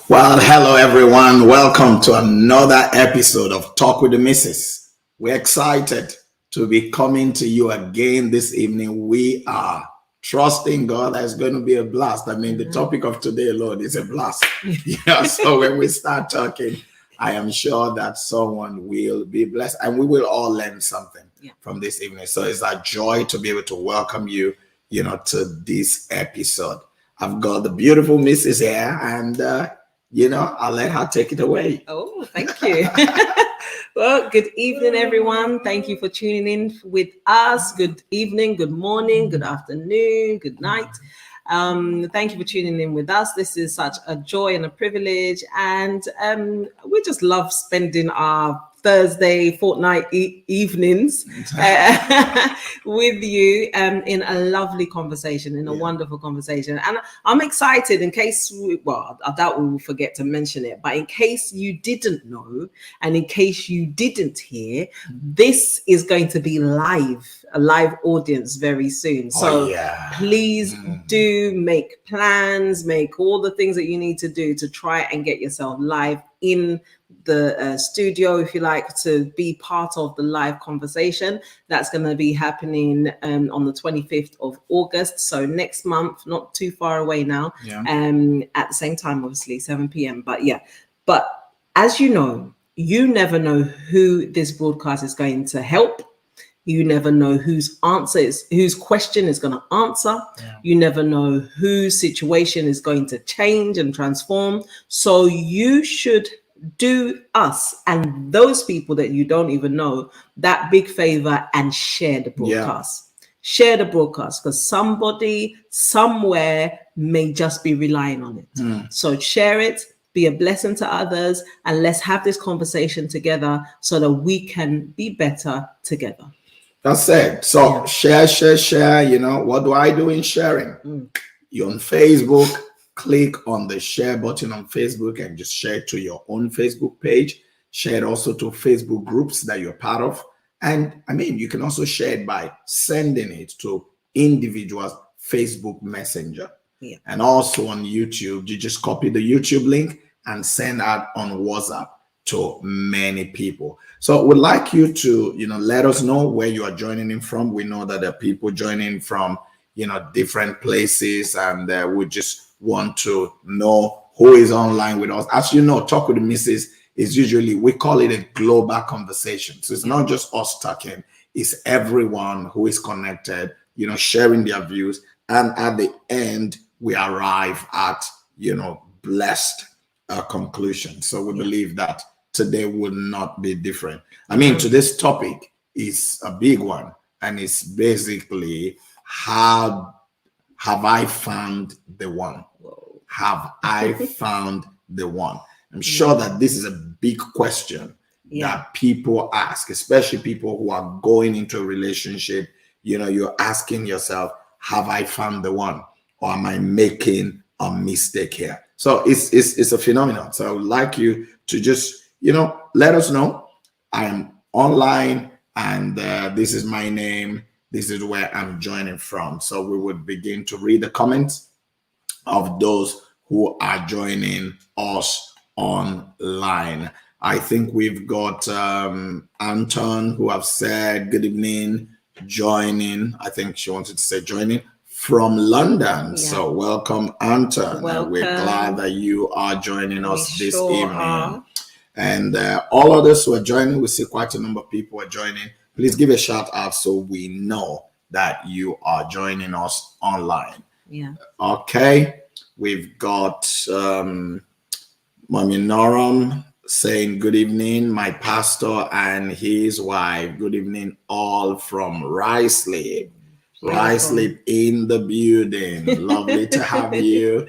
Well, hello everyone. Welcome to another episode of Talk with the Missus. We're excited to be coming to you again this evening. We are trusting God that it's going to be a blast. I mean, the topic of today, Lord, is a blast. So when we start talking, I am sure that someone will be blessed and we will all learn something from this evening. So it's a joy to be able to welcome you, to this episode. I've got the beautiful Mrs. here and I'll let her take it away. Oh, thank you. Well, good evening, everyone. Thank you for tuning in with us. Good evening, good morning, good afternoon, good night. Thank you for tuning in with us. This is such a joy and a privilege, and we just love spending our Thursday fortnight evenings with you in a lovely conversation, in a wonderful conversation. And I'm excited in case, I doubt we will forget to mention it, but in case you didn't know, and in case you didn't hear, this is going to be a live audience very soon. So please do make plans, make all the things that you need to do to try and get yourself live in the studio, if you like, to be part of the live conversation that's going to be happening on the 25th of August. So next month, not too far away now, at the same time, obviously 7 p.m. But as you know, you never know who this broadcast is going to help. You never know whose question is going to answer. You never know whose situation is going to change and transform. So you should do us and those people that you don't even know that big favor and share the broadcast. Share the broadcast, because somebody somewhere may just be relying on it. So share it, be a blessing to others, and let's have this conversation together so that we can be better together. That's it. So share. What do I do in sharing? You're on Facebook. Click on the share button on Facebook and just share it to your own Facebook page. Share it also to Facebook groups that you're part of. And you can also share it by sending it to individuals' Facebook Messenger. And also on YouTube, you just copy the YouTube link and send out on WhatsApp to many people. So we'd like you to, let us know where you are joining in from. We know that there are people joining from, different places, and we just want to know who is online with us. As you know, Talk with the Missus is usually, we call it a global conversation. So it's not just us talking, it's everyone who is connected, sharing their views. And at the end, we arrive at, blessed conclusion. So we believe that today will not be different. Today's topic is a big one, and it's basically have I found the one? Have I found the one? I'm sure that this is a big question that people ask, especially people who are going into a relationship. You're asking yourself, have I found the one? Or am I making a mistake here? So it's a phenomenon. So I would like you to just, let us know. I am online, and this is my name. This is where I'm joining from. So we would begin to read the comments of those who are joining us online. I think we've got Anton, who have said good evening, joining. I think she wanted to say joining from London. So welcome, Anton. Welcome. We're glad that you are joining us this evening. And all others who are joining, we see quite a number of people are joining. Please give a shout out so we know that you are joining us online. Okay. We've got Mommy Noram saying good evening, my pastor and his wife. Good evening, all from Riceley. Riceley in the building. Lovely to have you.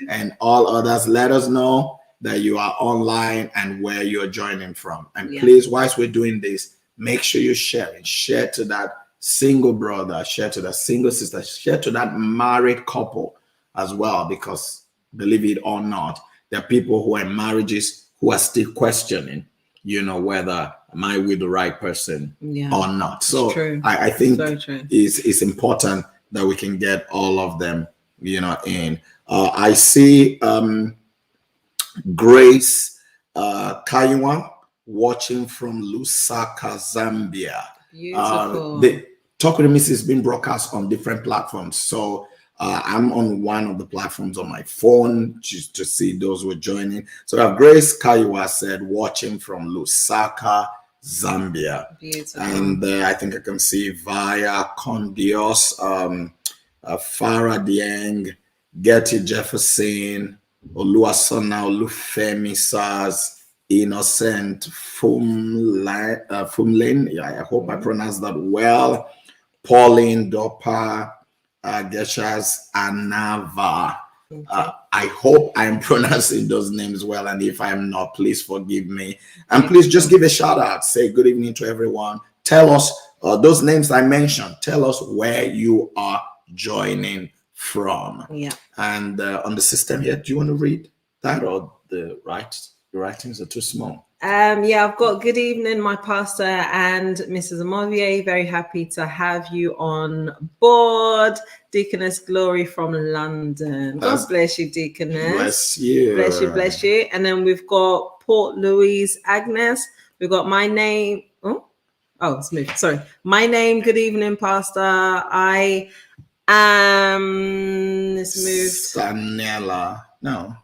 And all others, let us know that you are online and where you're joining from. And please, whilst we're doing this, make sure you share it. Share to that single brother, share to that single sister, share to that married couple as well, because believe it or not, there are people who are in marriages who are still questioning, whether am I with the right person or not. So I think it's important that we can get all of them, in. I see Grace Kaywa, watching from Lusaka, Zambia. Beautiful. The Talk with the Missus is being broadcast on different platforms. So I'm on one of the platforms on my phone just to see those who are joining. So that Grace Kaywa said, watching from Lusaka, Zambia. Beautiful. And I think I can see via Condios, Farah Dieng, Getty Jefferson, Oluwasona Olufemi Saz, Innocent Fumlin. Yeah, I hope I pronounced that well. Pauline Dopa, Geshas Anava. I hope I'm pronouncing those names well, and if I'm not, please forgive me. And please just give a shout out. Say good evening to everyone. Tell us those names I mentioned. Tell us where you are joining from. Yeah. And on the system here, do you want to read that, or the writings are too small? Yeah, I've got good evening, my pastor and Mrs. Omoviye. Very happy to have you on board. Deaconess Glory from London. God bless you, Deaconess. Bless you. Bless you, bless you. And then we've got Port Louise Agnes. We've got my name. It's moved. Sorry. My name, good evening, pastor. I am it's moved. Stanella. No.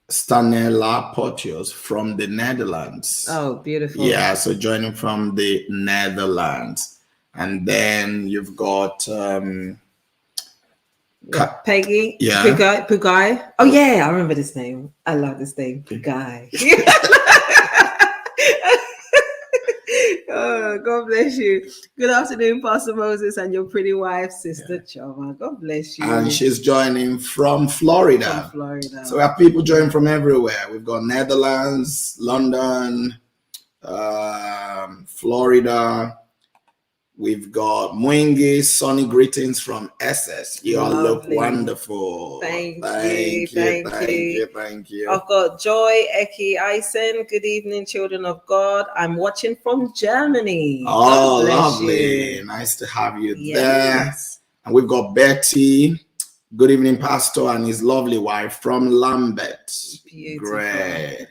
Stanella Portios from the Netherlands. Oh, beautiful. Yeah, so joining from the Netherlands. And then you've got Peggy. Yeah. Pugai. Oh yeah, I remember this name. I love this name. Pugai. Oh, God bless you. Good afternoon, Pastor Moses and your pretty wife, Sister Chioma. God bless you. And she's joining from Florida. From Florida. So we have people joining from everywhere. We've got Netherlands, London, Florida. We've got Mwingi, sunny greetings from SS. You all look wonderful. Thank you. I've got Joy Eki Eisen. Good evening, children of God. I'm watching from Germany. Oh, lovely. You. Nice to have you there. And we've got Betty. Good evening, Pastor, and his lovely wife from Lambeth. Beautiful. Great.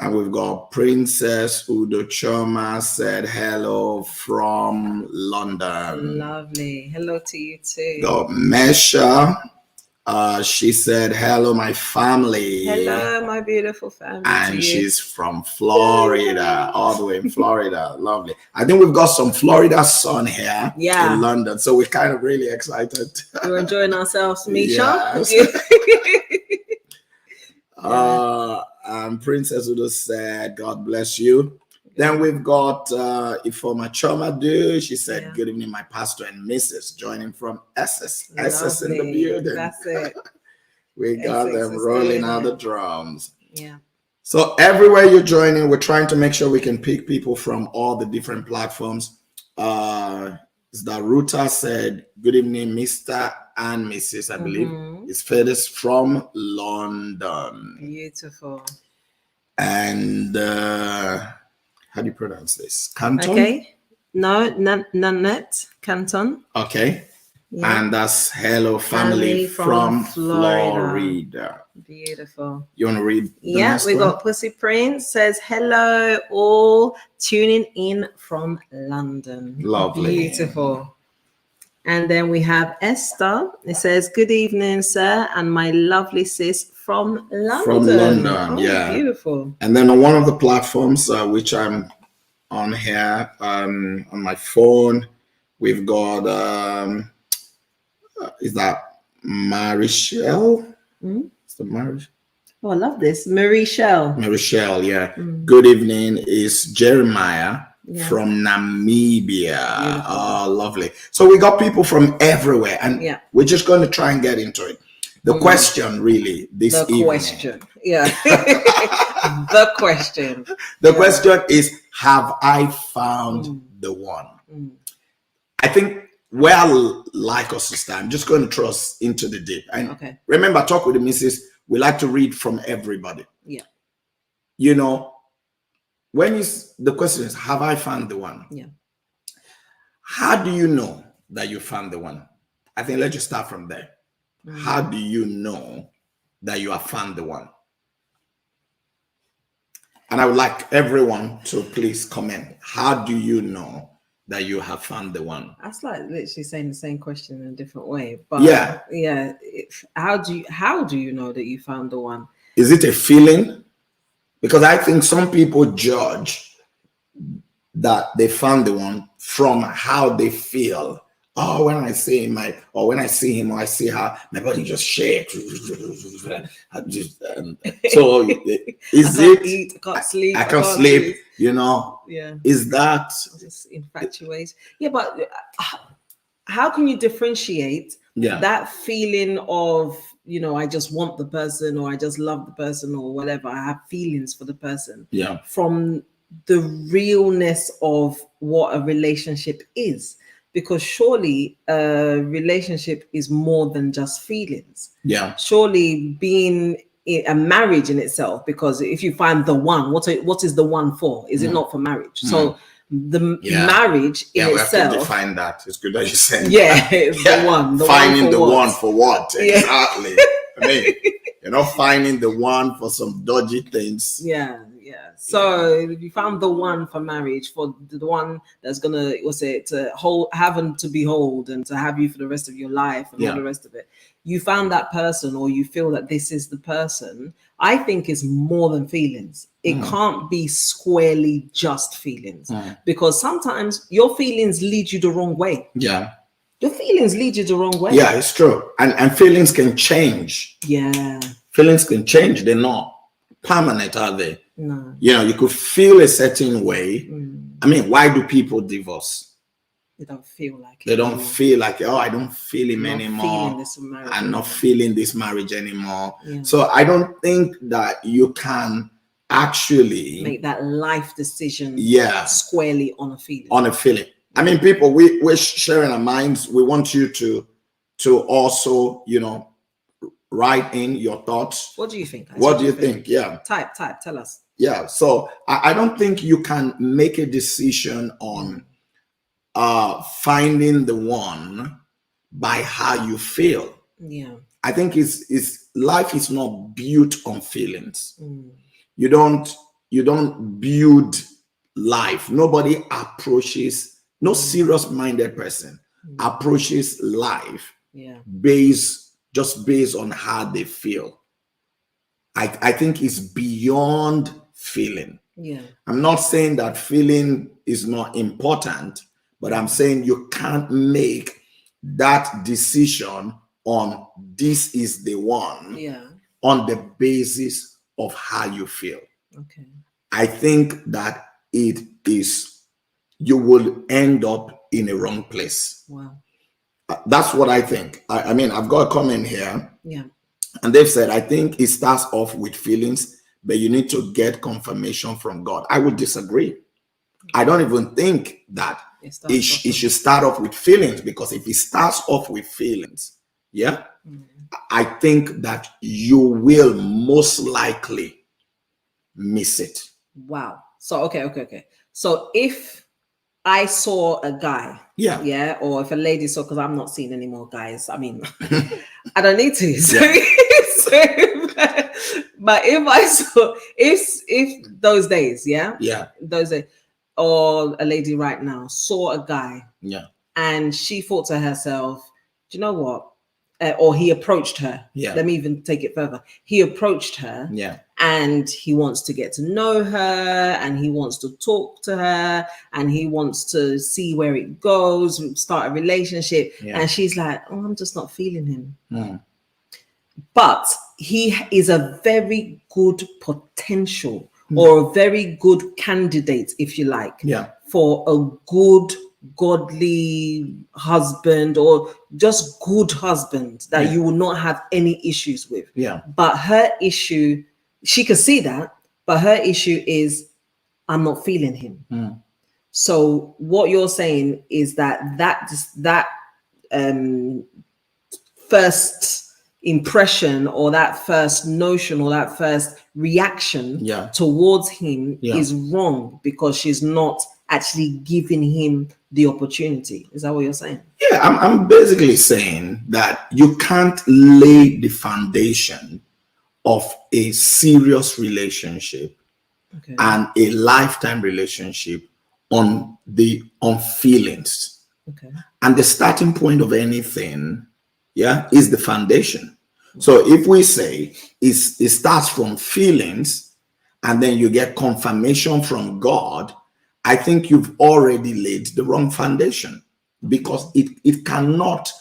And we've got Princess Udo Choma said hello from London. Lovely. Hello to you too. Got Mesha. She said hello, my family. Hello, my beautiful family. And she's from Florida, all the way in Florida. Lovely. I think we've got some Florida sun here in London. So we're kind of really excited. We're enjoying ourselves, Misha. Yes. And Princess Udo said, God bless you. Then we've got Ifoma Chomadu. She said, good evening, my pastor and Mrs. joining from SS. SS in the building. That's it. We got them rolling out the drums. Yeah. So everywhere you're joining, we're trying to make sure we can pick people from all the different platforms. Ruta said, good evening, Mr. and Mrs. I believe. It's Fedis from London. Beautiful. And how do you pronounce this? Canton? Okay. No, Nanette Canton. Okay. Yeah. And that's hello family from Florida. Beautiful. You want to read? We got Pussy Prince says hello all tuning in from London. Lovely. Beautiful. And then we have Esther. It says, good evening, sir, and my lovely sis from London. From London, yeah. Beautiful. And then on one of the platforms, which I'm on here, on my phone, we've got, is that Marichelle? Is the Marichelle? Oh, I love this. Marichelle, yeah. Good evening. Is Jeremiah. From Namibia. Oh, lovely. So we got people from everywhere, and we're just going to try and get into it. The question really this evening. The question is, have I found the one? I think where I like us to start, I'm just going to throw us into the deep. And remember, Talk with the Missus, we like to read from everybody. Yeah. You know, the question is, have I found the one? Yeah. How do you know that you found the one? I think let's just start from there. how do you know that you have found the one? And I would like everyone to please comment. How do you know that you have found the one? That's like literally saying the same question in a different way. But how do you know that you found the one? Is it a feeling? Because I think some people judge that they found the one from how they feel. Oh, when I see him, when I see him, or I see her, my body just shakes. So is I can't sleep. I can't sleep. You know. Yeah. Is that just infatuation? Yeah, but how can you differentiate that feeling of, you know, I just want the person, or I just love the person, or whatever, I have feelings for the person, from the realness of what a relationship is? Because surely a relationship is more than just feelings. Yeah. Surely being a marriage in itself, because if you find the one, what is the one for? Is it not for marriage? So the marriage in itself. We have to define that. It's good that you said the one. Finding the one for what? Exactly. I mean, you're not finding the one for some dodgy things. So if you found the one for marriage, for the one that's gonna, to hold, have to behold, and to have you for the rest of your life, and all the rest of it, you found that person, or you feel that this is the person, I think is more than feelings. It can't be squarely just feelings, because sometimes your feelings lead you the wrong way. Your feelings lead you the wrong way. Yeah, it's true. And feelings can change. Feelings can change. They're not permanent, are they? No. You know, you could feel a certain way. I mean, why do people divorce? They don't feel like it. They don't feel like, oh, I don't feel him anymore. I'm not feeling this marriage anymore. So I don't think that you can actually make that life decision squarely on a feeling. On a feeling. I mean, people, we're sharing our minds. We want you to also, you know, write in your thoughts. What do you think, guys? What do you think? Yeah. Type, tell us. Yeah. So I don't think you can make a decision on finding the one by how you feel. Yeah. I think it's life is not built on feelings. You don't build life. Nobody approaches, no serious-minded person approaches life based on how they feel. I think it's beyond feeling. Yeah. I'm not saying that feeling is not important, but I'm saying you can't make that decision on this is the one on the basis of how you feel. Okay. I think that it is, you will end up in a wrong place. Wow. That's what I think. I mean, I've got a comment here. Yeah. And they've said, I think it starts off with feelings, but you need to get confirmation from God. I would disagree. I don't even think that it should start off with feelings, because if it starts off with feelings, I think that you will most likely miss it. Wow. So, okay. So if I saw a guy, or if a lady saw, because I'm not seeing any more guys. I mean, I don't need to. But if I saw, if those days, those days, or a lady right now saw a guy, and she thought to herself, do you know what? Or he approached her. Let me even take it further. He approached her. And he wants to get to know her, and he wants to talk to her, and he wants to see where it goes, start a relationship. And she's like, oh, I'm just not feeling him. But he is a very good potential, or a very good candidate, if you like, for a good, godly husband, or just good husband that you will not have any issues with. But her issue, she could see that, but her issue is, I'm not feeling him. So what you're saying is that first impression, or that first notion, or that first reaction towards him is wrong, because she's not actually giving him the opportunity. Is that what you're saying? Yeah, I'm basically saying that you can't lay the foundation of a serious relationship and a lifetime relationship on feelings. Okay. And the starting point of anything, is the foundation. So if we say it starts from feelings and then you get confirmation from God, I think you've already laid the wrong foundation, because it cannot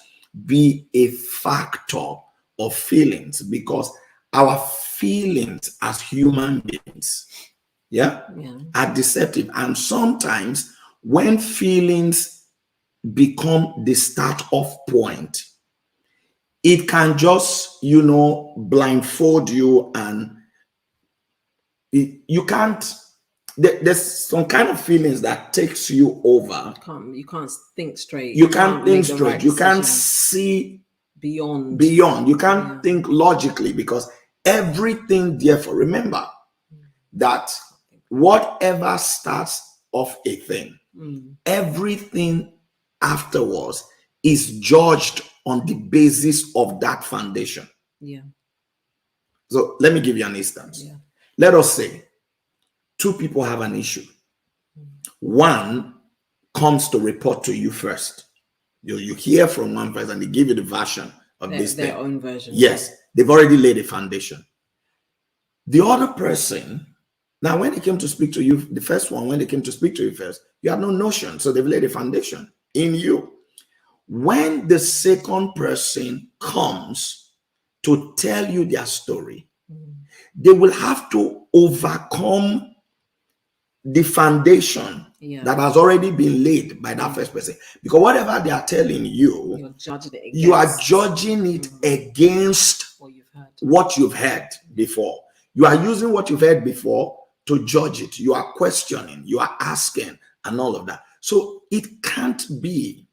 be a factor of feelings, because our feelings as human beings are deceptive. And sometimes when feelings become the start off point, it can just blindfold you, and you can't. There's some kind of feelings that takes you over. You can't think straight. You can't think straight. You can't see beyond. You can't think logically, because everything, therefore, remember that whatever starts off a thing, everything afterwards is judged on the basis of that foundation. Yeah. So let me give you an instance. Yeah. Let us say two people have an issue. One comes to report to you first. You hear from one person, they give you the version of this thing. Their own version. Yes, they've already laid a foundation. The other person, now when they came to speak to you, the first one, when they came to speak to you first, you had no notion. So they've laid a foundation in you. When the second person comes to tell you their story, they will have to overcome the foundation that has already been laid by that first person. Because whatever they are telling you, you are judging it against what you've heard before. You are using what you've heard before to judge it. You are questioning, you are asking, and all of that. So it can't be.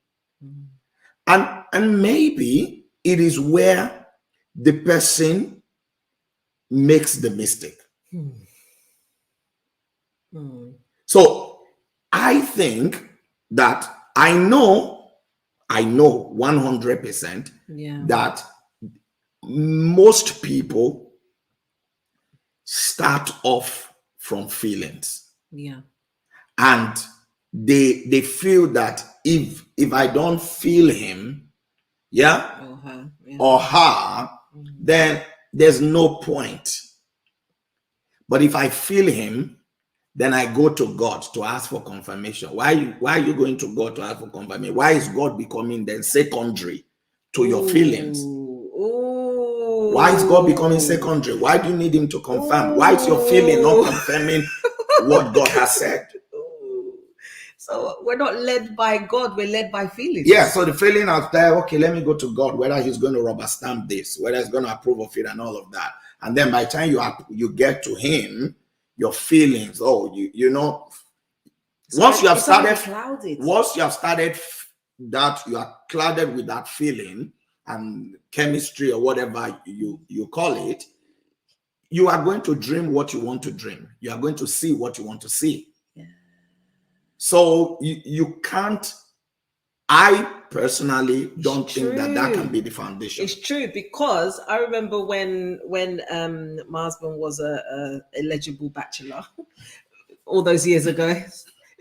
And maybe it is where the person makes the mistake. So I think that I know 100% that most people start off from feelings. Yeah. And they feel that if I don't feel him, or her, then there's no point. But if I feel him, then I go to God to ask for confirmation. Why are you going to God to ask for confirmation? Why is God becoming then secondary to your feelings? Why is God becoming secondary? Why do you need him to confirm? Why is your feeling not confirming what God has said? So we're not led by God, we're led by feelings. Yeah, so the feeling out there, okay, let me go to God, whether he's going to rubber stamp this, whether he's going to approve of it and all of that. And then by the time you get to him, your feelings, once you have started that, you are clouded with that feeling and chemistry or whatever you call it, you are going to dream what you want to dream. You are going to see what you want to see. Yeah. So you can't, I personally don't think that can be the foundation. It's true, because I remember when my husband was a eligible bachelor all those years ago.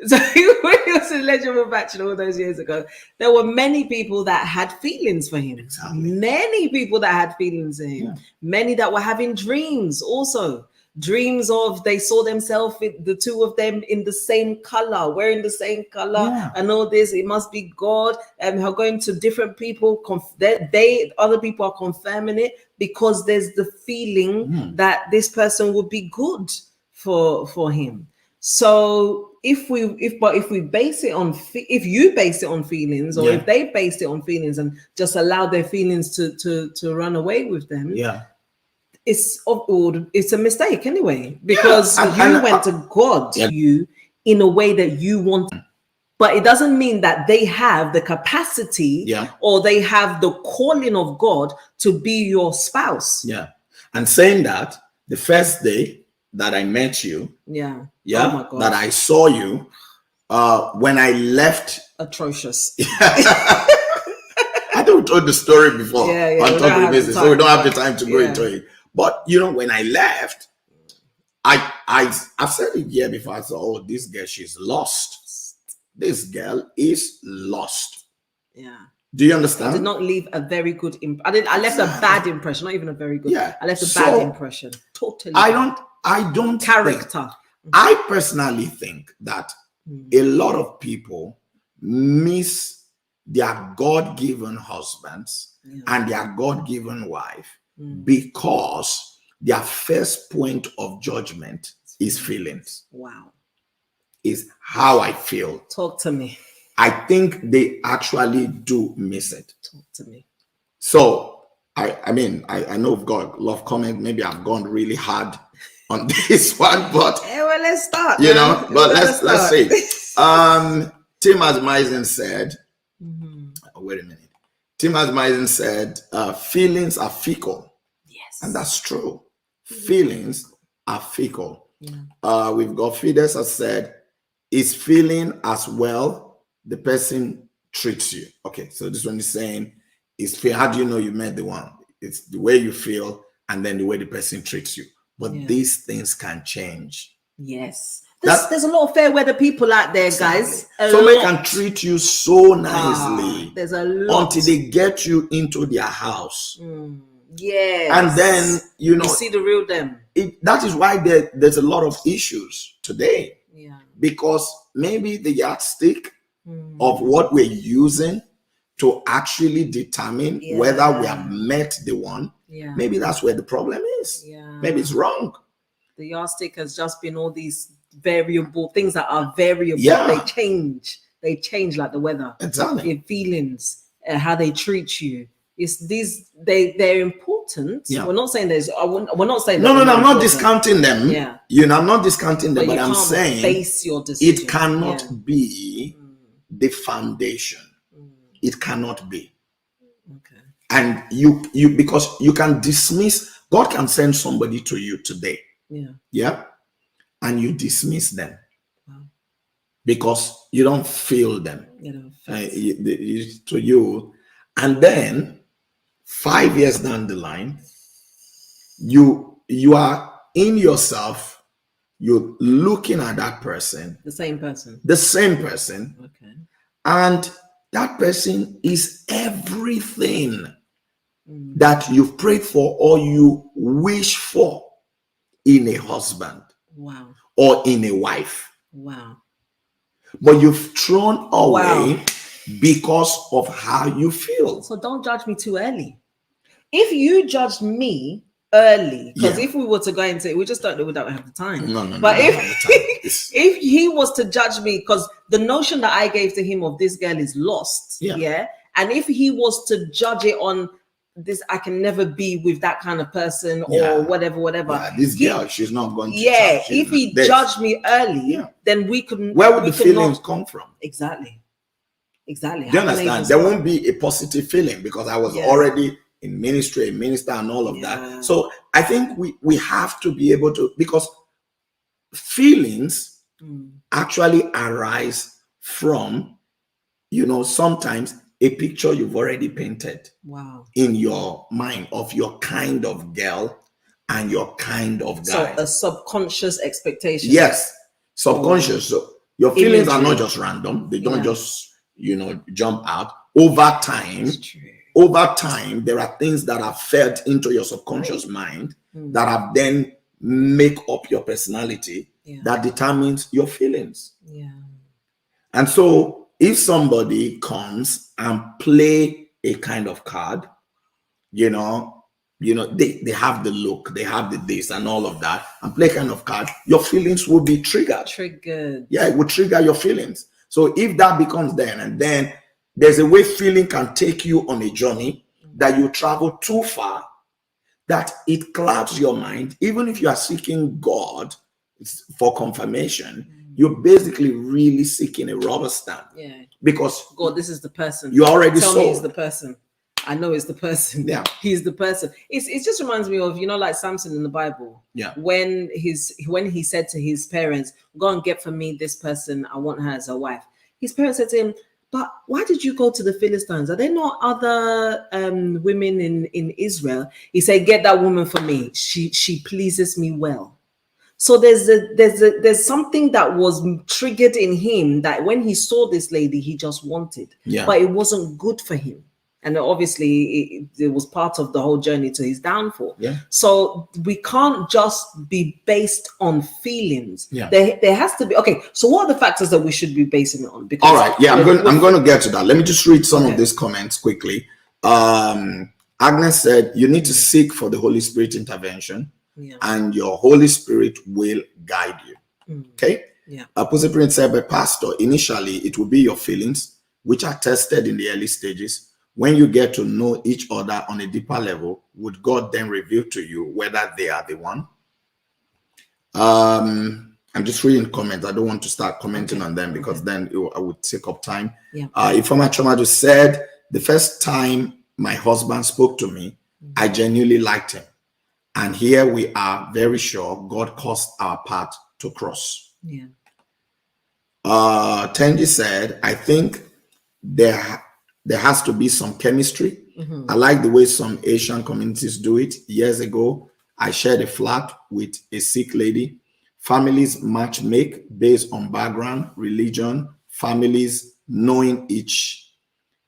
So when he was an eligible bachelor all those years ago, there were many people that had feelings for him. Exactly. Many people that had feelings for him. Yeah. Many that were having dreams also. Dreams of they saw themselves, the two of them in the same color, wearing the same color, and all this. It must be God, and her going to different people. Other people are confirming it because there's the feeling that this person would be good for him. So if you base it on feelings, or if they based it on feelings and just allowed their feelings to run away with them, it's a mistake anyway, because you went to God you in a way that you want, but it doesn't mean that they have the capacity or they have the calling of God to be your spouse. Yeah. And saying that, the first day that I met you, oh my God, that I saw you, When I left, atrocious. I don't told the story before on top of the business, so we don't have the time to go into it. But when I left, I've said it here before. I said, "Oh, this girl, she's lost. This girl is lost." Yeah. Do you understand? I did not leave a very good impression. I left a bad impression, not even a very good. Yeah. I left a bad impression. Totally. I don't character. I personally think that a lot of people miss their God-given husbands and their God-given wife because their first point of judgment is feelings. Wow. Is how I feel. Talk to me. I think they actually do miss it. Talk to me. So I mean, I know I've got a lot of comments. Maybe I've gone really hard on this one, but well, let's start. But let's see. Tim Asmisen said, wait a minute. Tim Asmisen said, feelings are fickle. Yes. And that's true. Feelings are fickle. Yeah. We've got Fides has said, is feeling as well the person treats you. Okay, so this one is saying, how do you know you met the one? It's the way you feel and then the way the person treats you. But these things can change. Yes. There's a lot of fair weather people out there, guys. Somebody can treat you so nicely. There's a lot. Until they get you into their house. Yes. And then, you see the real them. That is why there's a lot of issues today. Yeah. Because maybe the yardstick of what we're using to actually determine whether we have met the one, maybe that's where the problem is. Yeah. Maybe it's wrong. The yardstick has just been all these variable things that are variable. They change like the weather. Exactly. Your feelings, how they treat you. It's these they're important. We're not saying we're not saying no, I'm not discounting them. I'm not discounting them, but I'm saying base your decision. It cannot be the foundation. It cannot be. Okay. And you because you can dismiss. God can send somebody to you today. Yeah. And you dismiss them because you don't feel them to you. And then 5 years down the line, you are in yourself, you're looking at that person. The same person. Okay. And that person is everything that you've prayed for or you wish for in a husband. Wow. Or in a wife. Wow. But you've thrown away because of how you feel. So don't judge me too early. If you judged me early, because if we were to go into it, we don't have the time. No. But if he was to judge me, because the notion that I gave to him of this girl is lost. And if he was to judge it on this, I can never be with that kind of person or whatever. This girl, she's not going to. If he judged me early, then we couldn't. Where would the feelings come from? Exactly. Do you understand? There won't be a positive feeling because I was already in ministry, a minister, and all of that. So I think we have to be able to, because feelings actually arise from, sometimes a picture you've already painted in your mind of your kind of girl and your kind of guy. So a subconscious expectation. Yes, subconscious. So your feelings are not just random. They don't just, jump out. Over time, there are things that are fed into your subconscious mind that have then make up your personality that determines your feelings. Yeah. And so if somebody comes and play a kind of card, they have the look, they have the this and all of that, and play kind of card, your feelings will be triggered. Yeah, it will trigger your feelings. So if that becomes and then there's a way feeling can take you on a journey that you travel too far, that it clouds your mind. Even if you are seeking God for confirmation, you're basically really seeking a rubber stamp. Yeah. Because God, this is the person. You already tell sold. me it's the person. I know it's the person. Yeah. He's the person. It just reminds me of, like Samson in the Bible. Yeah. When he said to his parents, go and get for me this person, I want her as a wife. His parents said to him, but why did you go to the Philistines? Are there not other women in Israel? He said, get that woman for me. She pleases me well. So there's something that was triggered in him that when he saw this lady, he just wanted. Yeah. But it wasn't good for him. And obviously it was part of the whole journey to his downfall. Yeah. So we can't just be based on feelings. Yeah. There has to be, okay, so what are the factors that we should be basing it on? Because all right. Yeah, I'm going to get to that. Let me just read some of these comments quickly. Agnes said, you need to seek for the Holy Spirit intervention, and your Holy Spirit will guide you. Okay? Yeah. Pussy Prince said, but Pastor, initially it will be your feelings, which are tested in the early stages. When you get to know each other on a deeper level, would God then reveal to you whether they are the one? I'm just reading comments. I don't want to start commenting on them because then I would take up time. Yeah. Ifeoma Chioma just said, the first time my husband spoke to me, I genuinely liked him. And here we are very sure God caused our path to cross. Yeah. Tenji said, I think there has to be some chemistry. I like the way some Asian communities do it. Years ago, I shared a flat with a sick lady. Families match make based on background, religion, families knowing each,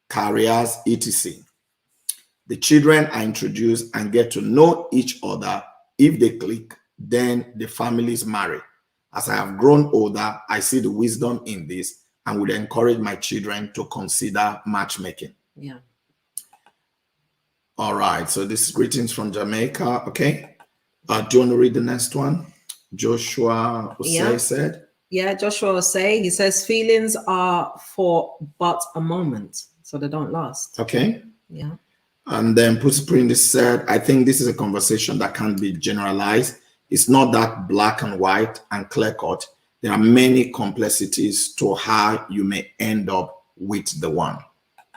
careers, etc. The children are introduced and get to know each other. If they click, then the families marry. As I have grown older, I see the wisdom in this and would encourage my children to consider matchmaking. Yeah. All right. So this is greetings from Jamaica. Okay. Do you want to read the next one? Joshua Osei said. Yeah, Joshua Osei. He says feelings are for but a moment, so they don't last. Okay. Yeah. And then Pussy Prince said, I think this is a conversation that can't be generalized. It's not that black and white and clear cut. There are many complexities to how you may end up with the one.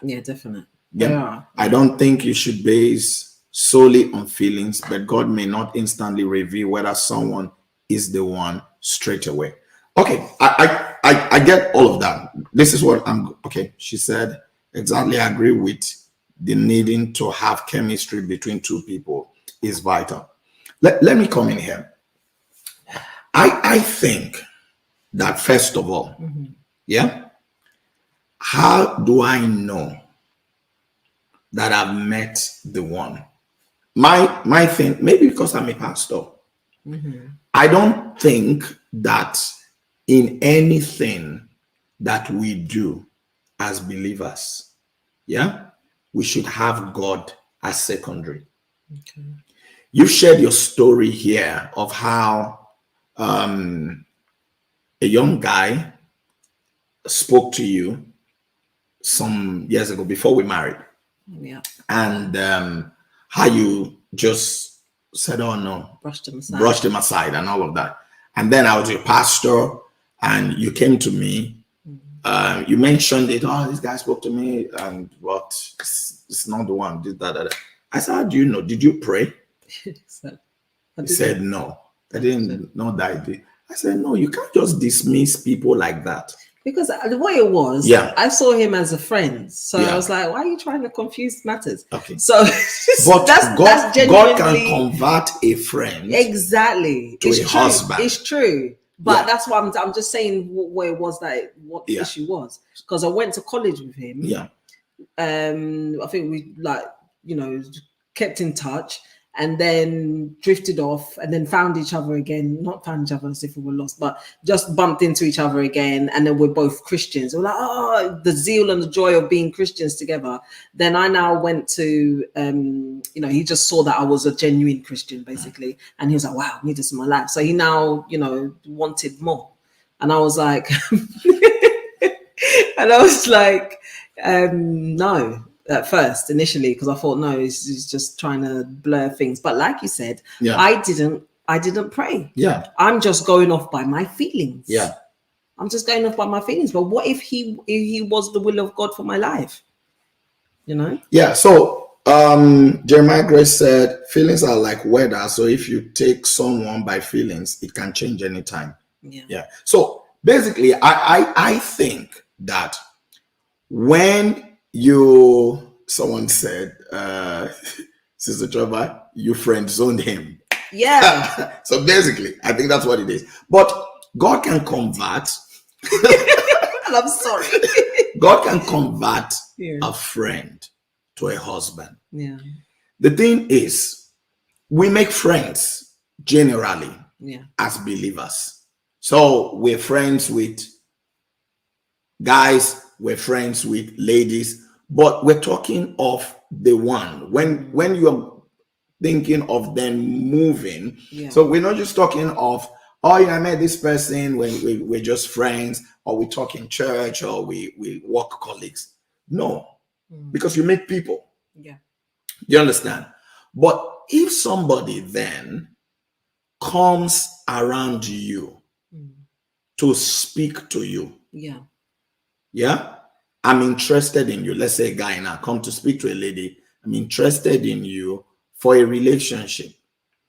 Yeah, definitely. Yeah. I don't think you should base solely on feelings, but God may not instantly reveal whether someone is the one straight away. Okay, I get all of that. This is what she said, exactly, I agree with the needing to have chemistry between two people is vital. Let me come in here. I think that first of all, how do I know that I've met the one? My thing, maybe because I'm a pastor, I don't think that in anything that we do as believers, we should have God as secondary. Okay. You've shared your story here of how a young guy spoke to you some years ago before we married. Yeah. And how you just said, oh no, brushed him aside and all of that. And then I was your pastor and you came to me. You mentioned it. Oh, this guy spoke to me and what? It's not the one. Did that. I said, how do you know? Did you pray? He said, no. I didn't know that I did. I said, no, you can't just dismiss people like that. Because the way it was, I saw him as a friend. So I was like, why are you trying to confuse matters? Okay. So but that's genuinely, God can convert a friend exactly to a husband. It's true. But that's why I'm just saying what it was, what the issue was. Because I went to college with him. Yeah. I think we kept in touch and then drifted off and then found each other again. Not found each other as if we were lost, but just bumped into each other again. And then we're both Christians. We're like, oh, the zeal and the joy of being Christians together. Then I now went to, he just saw that I was a genuine Christian, basically. And he was like, wow, I need this in my life. So he now, wanted more. And I was like, no. At first, initially, because I thought, no, he's just trying to blur things. But like you said, I didn't pray. Yeah. I'm just going off by my feelings. Yeah. I'm just going off by my feelings. But what if he was the will of God for my life? Yeah. So Jeremiah Grace said, feelings are like weather. So if you take someone by feelings, it can change anytime. Yeah. So basically, I think that when someone said, Sister Trevor, you friend zoned him. Yeah. So basically, I think that's what it is. But God can convert. I'm sorry. God can convert a friend to a husband. Yeah. The thing is, we make friends generally as believers. So we're friends with guys, we're friends with ladies, but we're talking of the one. When you're thinking of them moving, so we're not just talking of, oh, I met this person when we're just friends, or we talk in church, or we work colleagues. No, because you meet people. Yeah. You understand? But if somebody then comes around you to speak to you, yeah, I'm interested in you. Let's say a guy now come to speak to a lady. I'm interested in you for a relationship,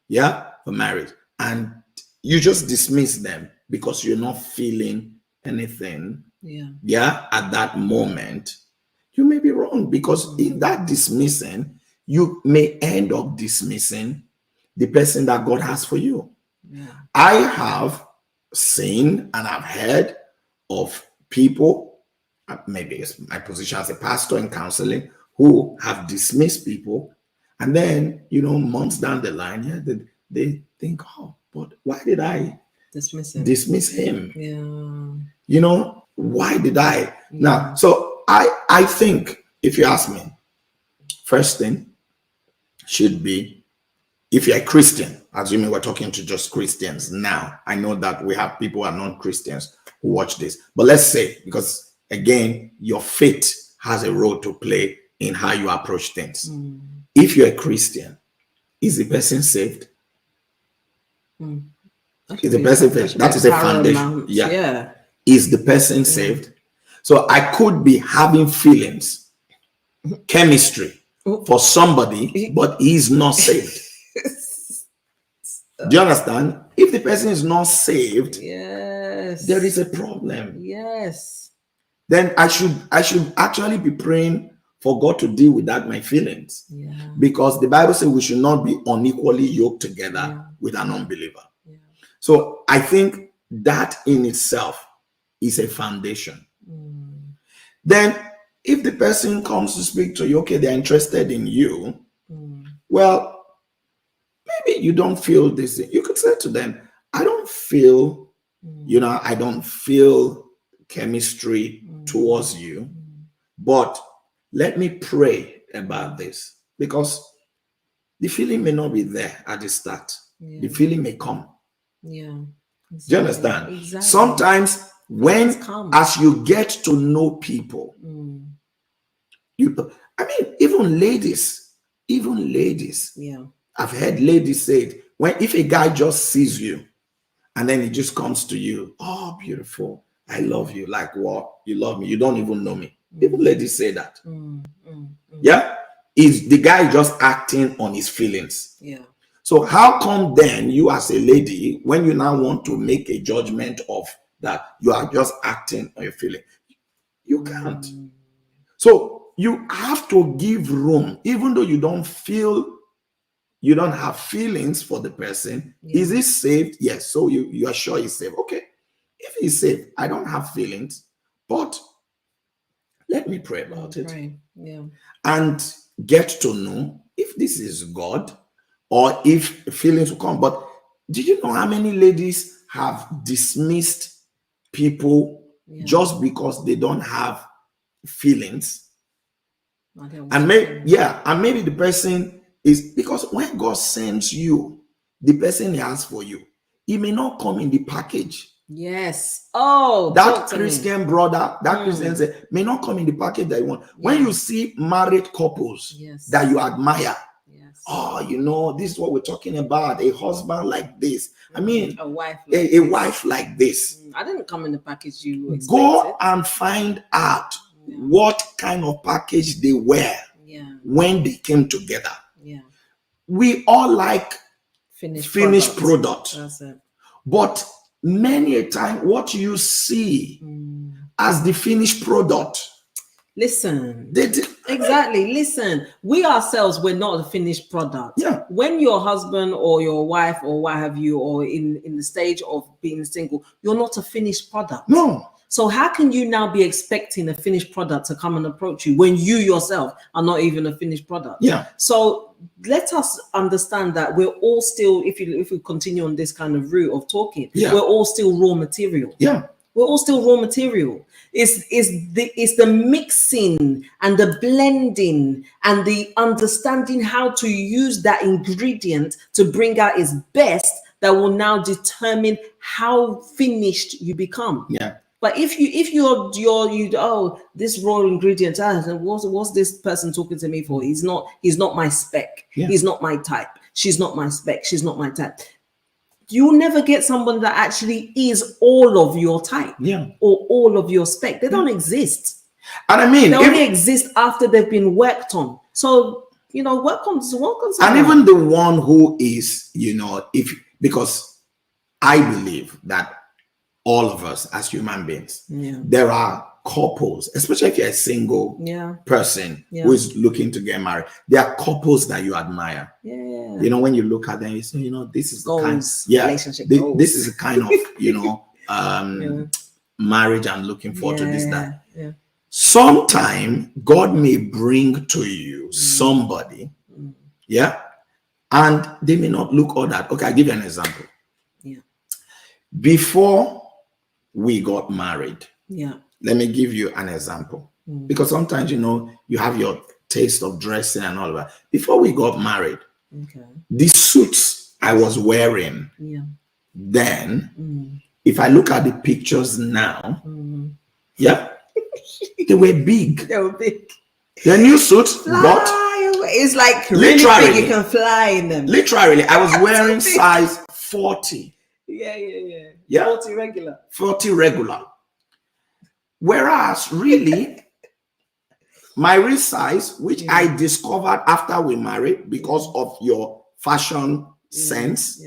for marriage, and you just dismiss them because you're not feeling anything, at that moment. You may be wrong, because in that dismissing, you may end up dismissing the person that God has for you. I have seen and I've heard of people, maybe it's my position as a pastor in counseling, who have dismissed people, and then months down the line, they think, oh, but why did I dismiss him? Why did I? Now, so I think, if you ask me, first thing should be, if you're a Christian, assuming we're talking to just Christians now. I know that we have people who are non-Christians who watch this, but let's say, because again, your faith has a role to play in how you approach things. If you're a Christian, is the person saved? Is the person saved? That is a foundation. Yeah. Is the person saved? So I could be having feelings, chemistry for somebody, but he's not saved. Do you understand? If the person is not saved, there is a problem. Then I should actually be praying for God to deal with that, my feelings. Because the Bible says we should not be unequally yoked together with an unbeliever. So I think that in itself is a foundation. Then if the person comes to speak to you, okay, they're interested in you, well, maybe you don't feel this. You could say to them, I don't feel, I don't feel chemistry towards you, but let me pray about this, because the feeling may not be there at the start. The feeling may come. Do you understand? Exactly. Sometimes as you get to know people, even ladies, I've heard ladies say it, if a guy just sees you and then he just comes to you, oh, beautiful, I love you. Like, what? You love me? You don't even know me. Even ladies say that. Yeah? Is the guy just acting on his feelings? So how come then you, as a lady, when you now want to make a judgment of that, you are just acting on your feeling? You can't. So you have to give room, even though you don't have feelings for the person. Is he saved? Yes. So you are sure he's saved. Okay. If he's saved, I don't have feelings, but let me pray about it. And get to know if this is God, or if feelings will come. But did you know how many ladies have dismissed people just because they don't have feelings? And maybe the person is, because when God sends you, the person he has for you, he may not come in the package. Oh, that Christian brother, that Christian say, may not come in the package that you want. When you see married couples that you admire, oh, this is what we're talking about, a husband like this. A wife like this. I didn't come in the package you expected. Go and find out what kind of package they wear. when they came together. Yeah. We all like finished product. That's it. But many a time, what you see as the finished product. Listen, exactly. Listen, we ourselves, we're not a finished product. Yeah. When your husband or your wife or what have you, or in the stage of being single, you're not a finished product. No. So how can you now be expecting a finished product to come and approach you when you yourself are not even a finished product? Yeah. So let us understand that we're all still, if we continue on this kind of route of talking, we're all still raw material. Yeah. We're all still raw material. It's the mixing and the blending and the understanding how to use that ingredient to bring out its best that will now determine how finished you become. Yeah. But if you this raw ingredient, what's this person talking to me for? He's not my spec. Yeah. He's not my type. She's not my spec. She's not my type. You will never get someone that actually is all of your type, or all of your spec. They don't exist. And I mean, they only exist after they've been worked on. So, work on. And even the one who is, because I believe that all of us as human beings, there are couples, especially if you're a single person who is looking to get married. There are couples that you admire. Yeah. When you look at them, you say, this is the kind relationship. This is the kind of marriage I'm looking forward to. This, that. Yeah. Sometime God may bring to you somebody, and they may not look all that. Okay, I'll give you an example. Yeah. Before we got married, let me give you an example, because sometimes you have your taste of dressing and all of that. Before we got married, the suits I was wearing then, if I look at the pictures now, they were big. They were big. The new suits, but it's like really big. You can fly in them. Literally, I was wearing size 40. Yeah. 40 regular. 40 regular. Whereas really, my real size, which I discovered after we married because of your fashion sense,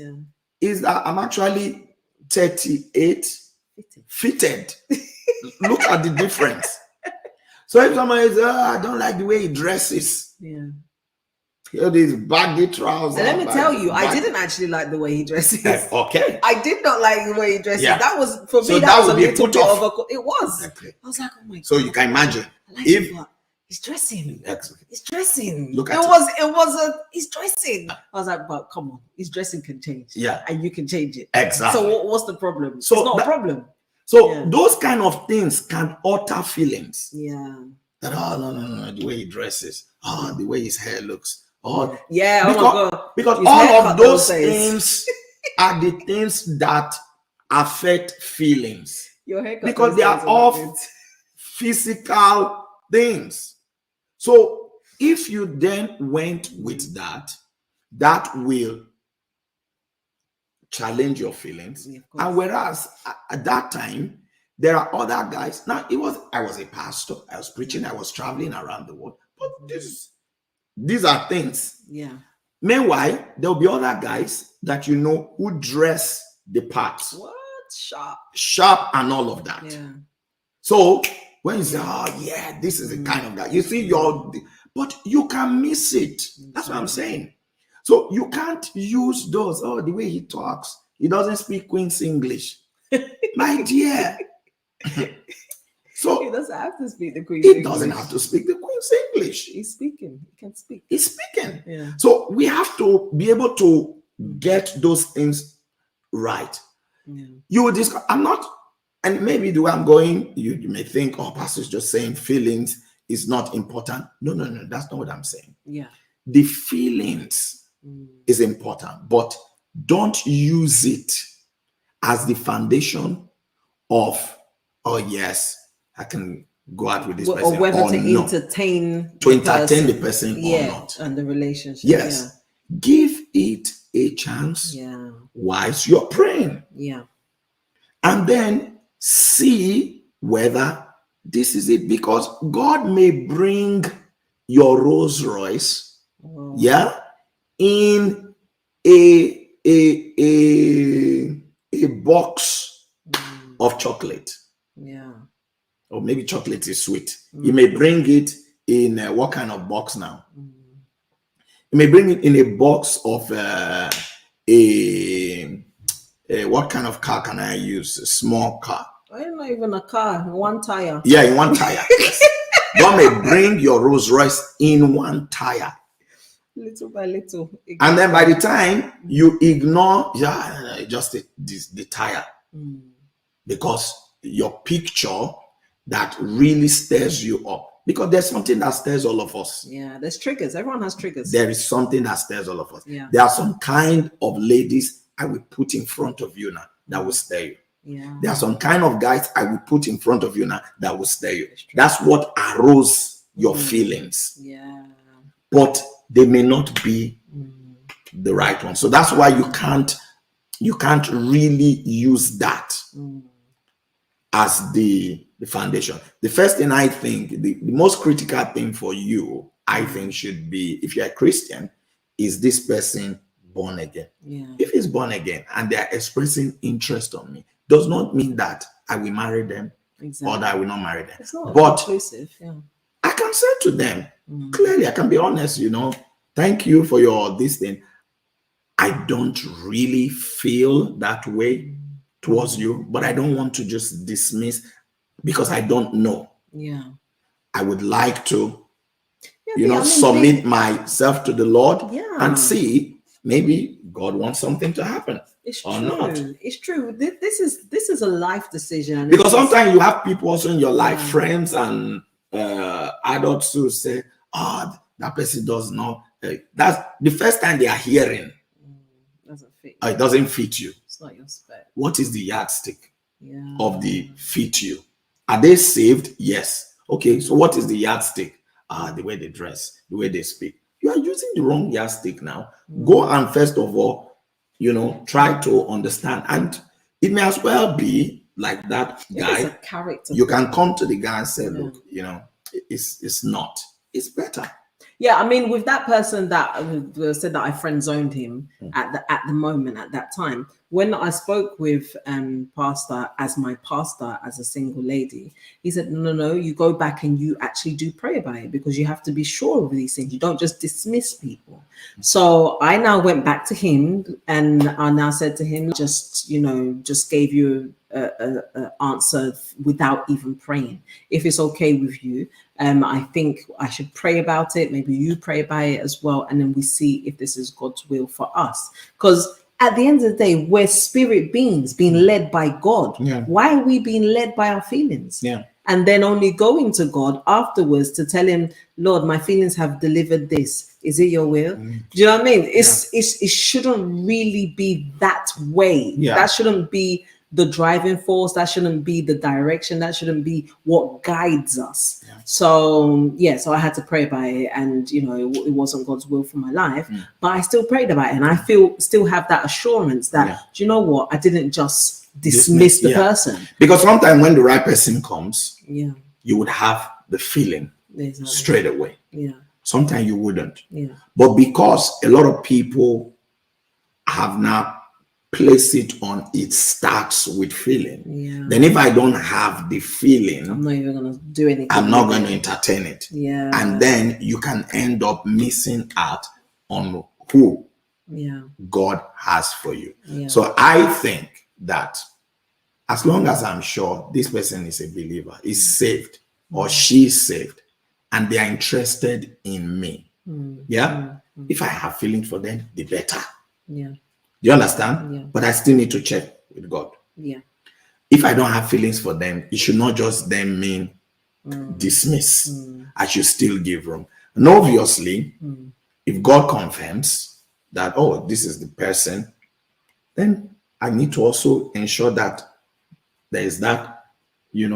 is that I'm actually 38 fitted. Look at the difference. So if somebody says, I don't like the way he dresses. These baggy trousers. And let me tell you, I didn't actually like the way he dresses. Okay. I did not like the way he dresses. That was, for me, so that was a be little put bit off. of a... It was. Okay. I was like, oh my God. So you can imagine. If he's dressing. Excellent. He's dressing. Look at he's dressing. I was like, but come on, his dressing can change. Yeah. And you can change it. Exactly. So what's the problem? So it's not a problem. So those kind of things can alter feelings. Yeah. That, no, the way he dresses. The way his hair looks. Oh my God. Because all of those things are the things that affect feelings. Your haircut, because they are all physical things. So if you then went with that will challenge your feelings. And whereas at that time, there are other guys. Now, I was a pastor. I was preaching. I was traveling around the world. But these are things. Yeah. Meanwhile, there'll be other guys that who dress the parts. What? Sharp and all of that. Yeah. So when you say, this is the kind of guy, you see but you can miss it. That's what I'm saying. So you can't use those. The way he talks, he doesn't speak Queen's English. My dear. So he doesn't have to speak the Queen's English. He doesn't have to speak the Queen's English. He's speaking. He can speak. He's speaking. Yeah. So we have to be able to get those things right. Yeah. You will discuss. I'm not, and maybe the way I'm going, you may think, Pastor's just saying feelings is not important. No, that's not what I'm saying. Yeah. The feelings is important, but don't use it as the foundation of, I can go out with this person, or whether to entertain the person or not, and the relationship. Yes, give it a chance. Yeah, whilst you're praying. Yeah, and then see whether this is it, because God may bring your Rolls Royce, Wow. yeah, in a box of chocolate. Yeah. Or maybe chocolate is sweet. You may bring it in what kind of box now? You may bring it in a box of what kind of car can I use? A small car. Not even a car, one tire. Yeah, in one tire. Yes. God may bring your Rolls Royce in one tire. Little by little. And then by the time you ignore, just the tire. Because your picture that really stirs you up. Because there's something that stirs all of us. Yeah, there's triggers. Everyone has triggers. There is something that stirs all of us. Yeah. There are some kind of ladies I will put in front of you now that will stir you. Yeah. There are some kind of guys I will put in front of you now that will stir you. That's what arose your feelings. Yeah. But they may not be the right one. So that's why you can't really use that as the foundation. The first thing I think, the most critical thing for you, I think, should be, if you're a Christian, is this person born again? Yeah. If he's born again and they are expressing interest on me, does not mean that I will marry them or that I will not marry them. It's not but inclusive. Yeah. I can say to them clearly, I can be honest, thank you for your this thing. I don't really feel that way towards you, but I don't want to just dismiss because I don't know. Yeah. I would like to, submit myself to the Lord and see maybe God wants something to happen. It's or true. Not. It's true. This is a life decision. Because sometimes you have people also in your life, friends and adults who say, that person does not. That's the first time they are hearing. Doesn't fit. It doesn't fit you. It's not your spec. What is the yardstick of the fit you? Are they saved? Yes. Okay, so what is the yardstick? The way they dress, the way they speak. You are using the wrong yardstick now. Go and first of all, try to understand. And it may as well be like that guy. It's a character. You can come to the guy and say, look, it's not. It's better. Yeah, I mean, with that person that said that I friend zoned him at the moment, at that time, when I spoke with pastor as a single lady, he said, no, you go back and you actually do pray about it because you have to be sure of these things. You don't just dismiss people. So I now went back to him and I now said to him, just gave you an answer without even praying. If it's okay with you, I think I should pray about it. Maybe you pray about it as well. And then we see if this is God's will for us. Because at the end of the day, we're spirit beings being led by God. Yeah. Why are we being led by our feelings? Yeah. And then only going to God afterwards to tell him, Lord, my feelings have delivered this. Is it your will? Do you know what I mean? It shouldn't really be that way. Yeah. That shouldn't be the driving force. That shouldn't be the direction. That shouldn't be what guides us. Yeah. So I had to pray about it, and it wasn't God's will for my life, but I still prayed about it, and I still have that assurance that do you know what? I didn't just dismiss the person. Because sometimes when the right person comes, you would have the feeling straight away. Yeah. Sometimes you wouldn't. Yeah. But because a lot of people have now place it on it starts with feeling. Yeah. Then if I don't have the feeling, I'm not even going to do anything. I'm not going to entertain it. Yeah. And then you can end up missing out on who God has for you. Yeah. So I think that as long as I'm sure this person is a believer, is saved, or she's saved, and they are interested in me, if I have feelings for them, the better. Yeah. Do you understand? Yeah. But I still need to check with God. Yeah. If I don't have feelings for them, it should not just then mean dismiss. I should still give room. And obviously, if God confirms that, this is the person, then I need to also ensure that there is that,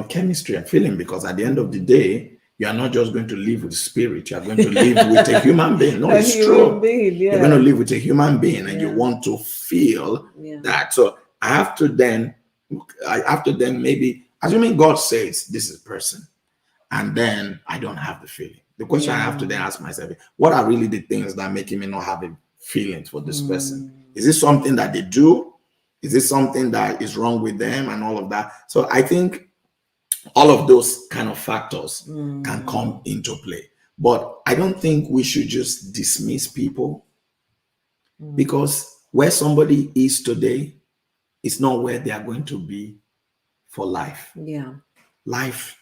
chemistry and feeling, because at the end of the day, you are not just going to live with spirit. You are going to live with a human being. No, it's true. You're going to live with a human being, and you want to feel that. So I have to then maybe, assuming God says this is a person, and then I don't have the feeling, The question I have to then ask myself, what are really the things that make me not have a feeling for this person? Is it something that they do? Is it something that is wrong with them and all of that? So I think all of those kind of factors can come into play. But I don't think we should just dismiss people, because where somebody is today is not where they are going to be for life. Yeah. Life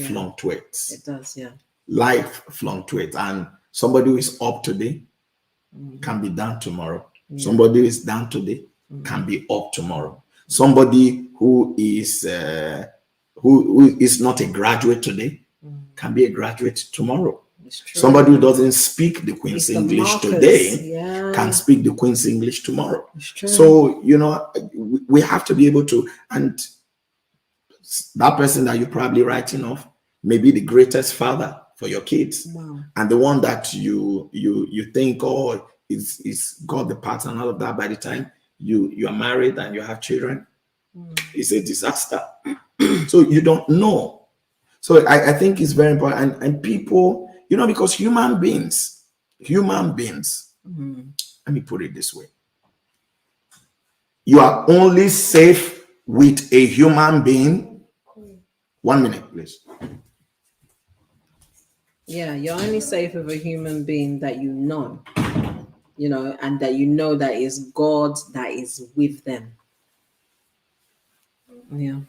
fluctuates. It does, yeah. Life fluctuates. And somebody who is up today can be down tomorrow. Yeah. Somebody who is down today can be up tomorrow. Somebody who is not a graduate today can be a graduate tomorwe. Somebody who doesn't speak the Queen's English today can speak the Queen's English tomorrow. So, we have to be able to, and that person that you're probably writing off may be the greatest father for your kids. Wow. And the one that you think, oh, is God the partner and all of that, by the time you are married and you have children, it's a disaster. So you don't know. So I think it's very important. And people, because human beings, let me put it this way. You are only safe with a human being. 1 minute, please. Yeah, you're only safe with a human being that and that that is God that is with them. Yeah.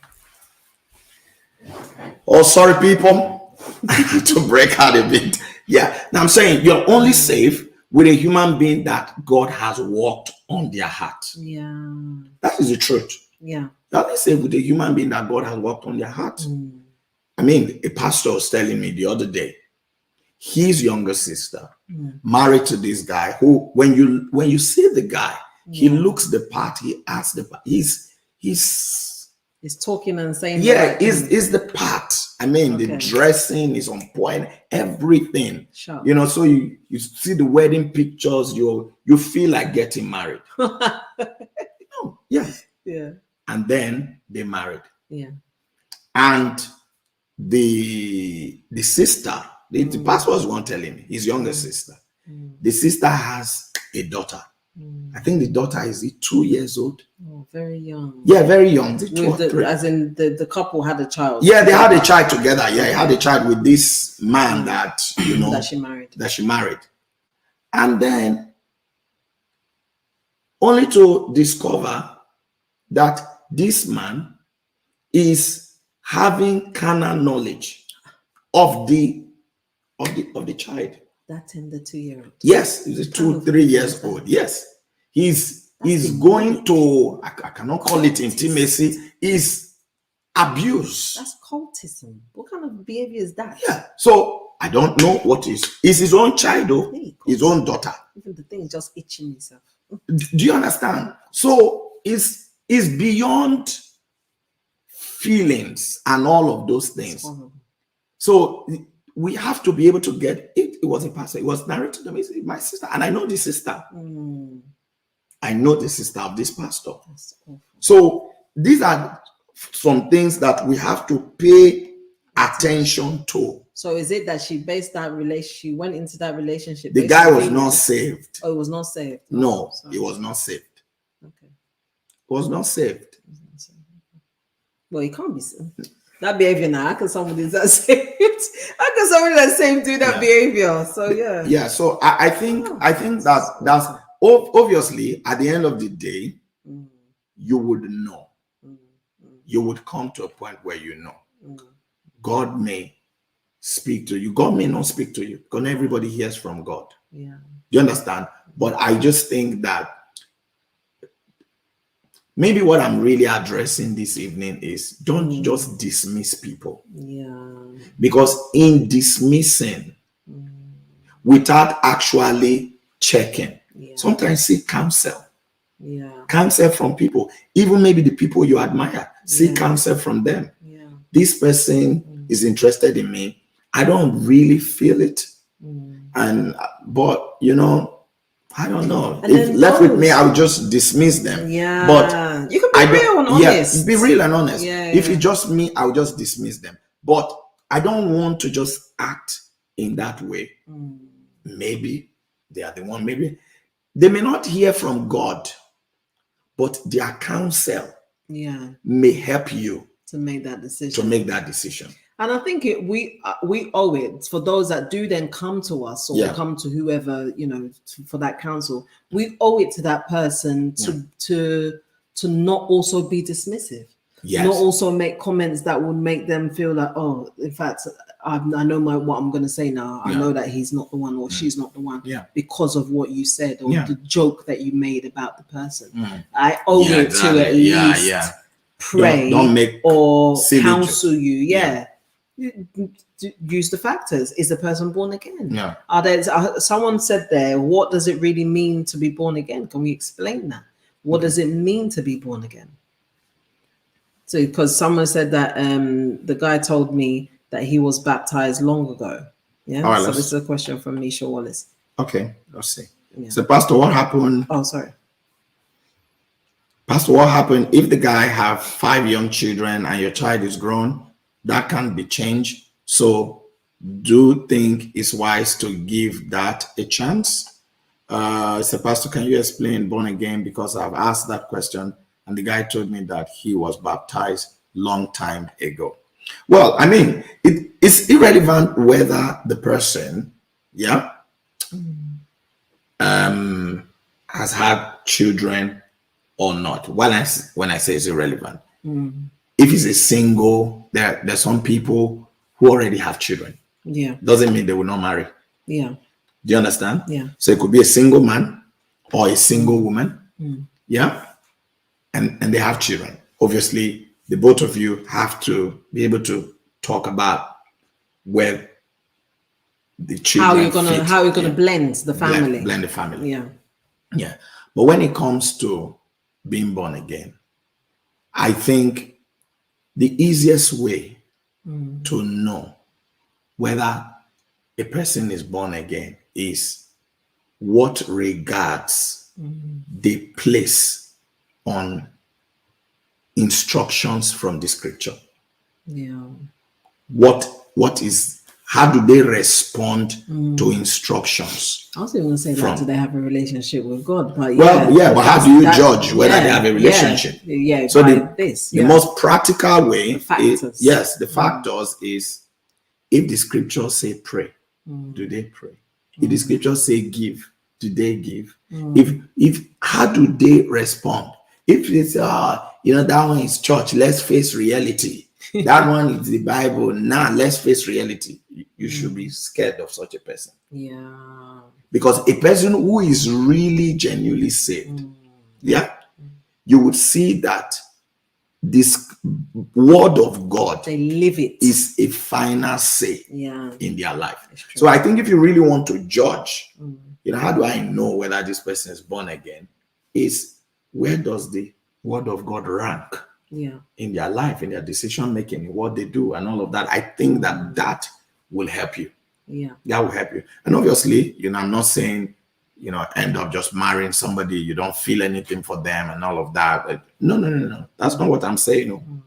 Oh, sorry, people. I need to break out a bit. Yeah. Now I'm saying you're only safe with a human being that God has walked on their heart. Yeah. That is the truth. Yeah. You're only safe with a human being that God has walked on their heart. I mean, a pastor was telling me the other day, his younger sister married to this guy who, when you see the guy, he looks the part, he acts the part. He's talking and saying, is the part. I mean, the dressing is on point, everything. Sure. So you see the wedding pictures, you feel like getting married. Yeah. And then they married. Yeah. And the sister, the pastor was one telling me, his younger sister. The sister has a daughter. I think the daughter is 2 years old. Oh, very young. Yeah, very young. As in the couple had a child. Yeah, they had a child together. Yeah, he had a child with this man that that she married. And then only to discover that this man is having carnal knowledge of the child. That's in the 2-year-old. Yes, he's 2-3 years old. Yes, he's going to, I cannot call it intimacy, is abuse. That's cultism. What kind of behavior is that? Yeah. So I don't know what is his own child, though, his own daughter. Even the thing is just itching himself. Do you understand? So it's beyond feelings and all of those things. So we have to be able to get it. It was a pastor. It was narrated to me. My sister, and I know the sister. I know the sister of this pastor. So these are some things that we have to pay attention to. So is it that she based that relationship? She went into that relationship. The guy was not saved. Oh, it was not saved. No, he was not saved. Okay, was not saved. Well, he can't be saved. That behavior now, how can somebody that saved? How can somebody that saved do that behavior? So yeah. So I think that's obviously at the end of the day, you would know. You would come to a point where you know. God may speak to you. God may not speak to you, because everybody hears from God. Yeah. You understand? But I just think that maybe what I'm really addressing this evening is don't just dismiss people. Yeah. Because in dismissing, without actually checking, sometimes seek counsel. Yeah. Counsel from people, even maybe the people you admire. Seek counsel from them. Yeah. This person is interested in me. I don't really feel it. But I don't know. And if left with me, I would just dismiss them. Yeah. But you can be real and honest. Yeah, be real and honest. Yeah, if it's just me, I would just dismiss them. But I don't want to just act in that way, maybe they are the one. Maybe they may not hear from God, but their counsel may help you to make that decision. And I think we owe it for those that do then come to us or come to whoever, for that counsel. We owe it to that person to not also be dismissive. Yes. Not also make comments that would make them feel like, oh, in fact, I know what I'm going to say now. I know that he's not the one or she's not the one because of what you said or the joke that you made about the person. I owe it to at least pray don't make or counsel you. Use the factors. Is the person born again? Are there? Someone said there, what does it really mean to be born again? Can we explain that? What does it mean to be born again? So, because someone said that the guy told me that he was baptized long ago. Yeah. Right, so this is a question from Misha Wallace. Okay, let's see. So, Pastor, what happened? Oh, sorry. Pastor, what happened if the guy have 5 young children and your child is grown? That can't be changed. So, do you think it's wise to give that a chance? So, Pastor, can you explain born again? Because I've asked that question. And the guy told me that he was baptized long time ago. Well, I mean, it's irrelevant whether the person, has had children or not. When I say it's irrelevant, if he's a single, there's some people who already have children. Doesn't mean they will not marry. Do you understand? So it could be a single man or a single woman. And they have children. Obviously, the both of you have to be able to talk about where the children how you're gonna blend the family. Blend the family. Yeah. But when it comes to being born again, I think the easiest way to know whether a person is born again is what regards they place on instructions from the scripture. How do they respond to instructions? I was even going to say that, do they have a relationship with God? But but how do you judge whether they have a relationship? So the most practical way the factors is if the scriptures say pray, do they pray? If the scriptures say give, do they give? If how do they respond? If it's that one is church, let's face reality. That one is the Bible. Now let's face reality. You should be scared of such a person. Because a person who is really genuinely saved, you would see that this word of God, they live it, is a final say in their life. So I think if you really want to judge, how do I know whether this person is born again? Is where does the word of God rank in their life, in their decision making, in what they do, and all of that? I think that will help you. That will help you. And obviously, I'm not saying, end up just marrying somebody you don't feel anything for them and all of that. No. That's not what I'm saying.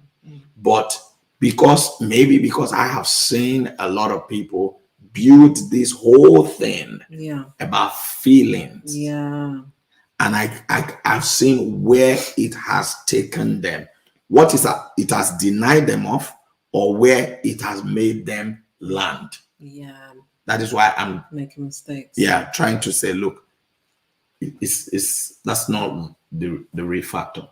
But because I have seen a lot of people build this whole thing about feelings. And I've seen where it has taken them. What is that? It has denied them of, or where it has made them land. That is why I'm making mistakes. Trying to say, look, that's not the real factor.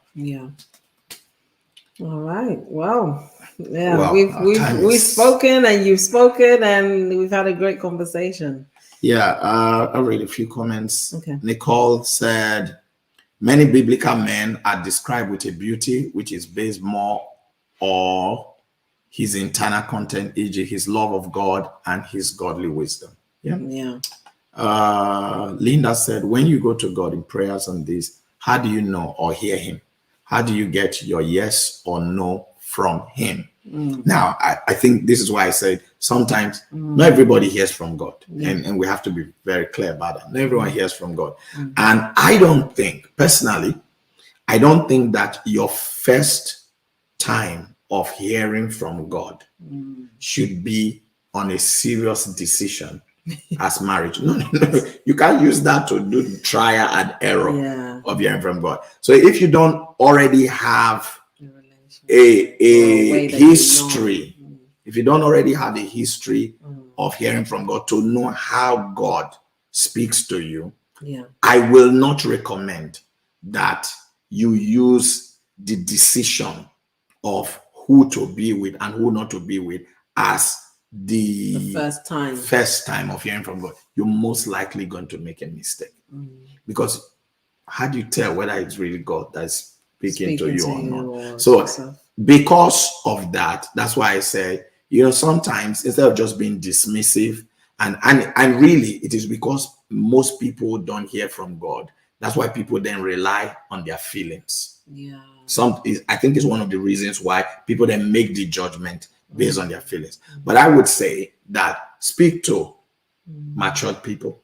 All right. Well, we've spoken and you've spoken and we've had a great conversation. I'll read a few comments. Okay. Nicole said, many biblical men are described with a beauty which is based more on his internal content, e.g. his love of God and his godly wisdom. Linda said, when you go to God in prayers on this, how do you know or hear him? How do you get your yes or no from him? Now, I think this is why I said sometimes not everybody hears from God. And we have to be very clear about that. Not everyone hears from God. And I don't think that your first time of hearing from God should be on a serious decision as marriage. No, you can't use that to do the trial and error of hearing from God. So if you don't already have a history, if you don't already have a history of hearing from God to know how God speaks to you, I will not recommend that you use the decision of who to be with and who not to be with as the first time of hearing from God. You're most likely going to make a mistake, because how do you tell whether it's really God that's speaking to you or not? So because of that, that's why I say, sometimes instead of just being dismissive, and really it is because most people don't hear from God. That's why people then rely on their feelings. I think it's one of the reasons why people then make the judgment based on their feelings. But I would say that speak to matured people,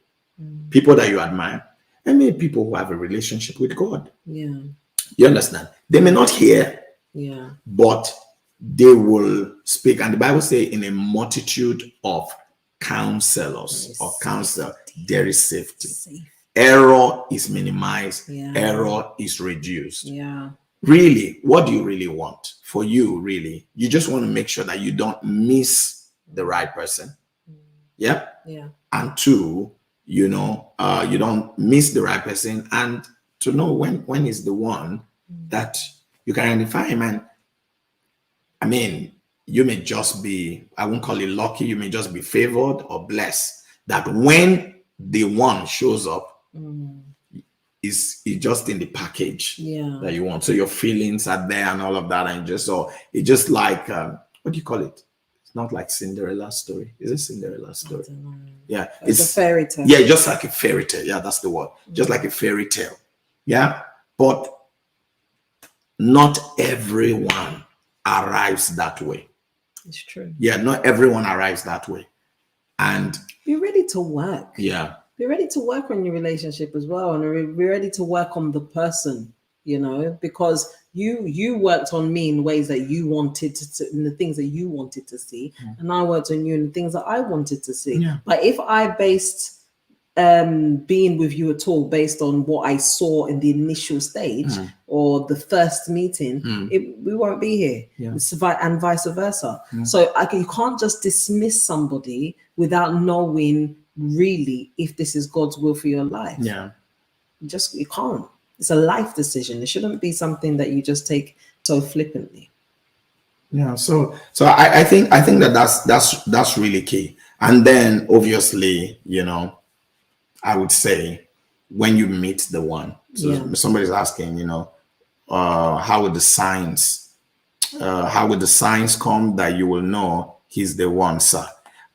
people that you admire, and maybe people who have a relationship with God. You understand? They may not hear, but they will speak. And the Bible says, in a multitude of counselors or counsel, there is safety. Error is minimized. Error is reduced. Really, what do you really want? For you, really, you just want to make sure that you don't miss the right person. And two, you don't miss the right person, and to know when is the one that you can identify him. And I mean, you may just be, I won't call it lucky, you may just be favored or blessed that when the one shows up, is just in the package that you want. So your feelings are there and all of that, and it's just like what do you call it? It's not like Cinderella story. Is it Cinderella story? Yeah, it's a fairy tale. Yeah, just like a fairy tale. Yeah, that's the word. Just like a fairy tale. Yeah, but not everyone arrives that way. It's true. Yeah, not everyone arrives that way, and be ready to work. Yeah. Be ready to work on your relationship as well, and be ready to work on the person, because you worked on me in ways that you wanted to, in the things that you wanted to see, and I worked on you in the things that I wanted to see. But if I based being with you at all based on what I saw in the initial stage or the first meeting, we won't be here. And vice versa. So you can't just dismiss somebody without knowing really if this is God's will for your life. You can't. It's a life decision. It shouldn't be something that you just take so flippantly. So I think that's really key. And then obviously, I would say when you meet the one. So somebody's asking, how would the signs come that you will know he's the one, sir?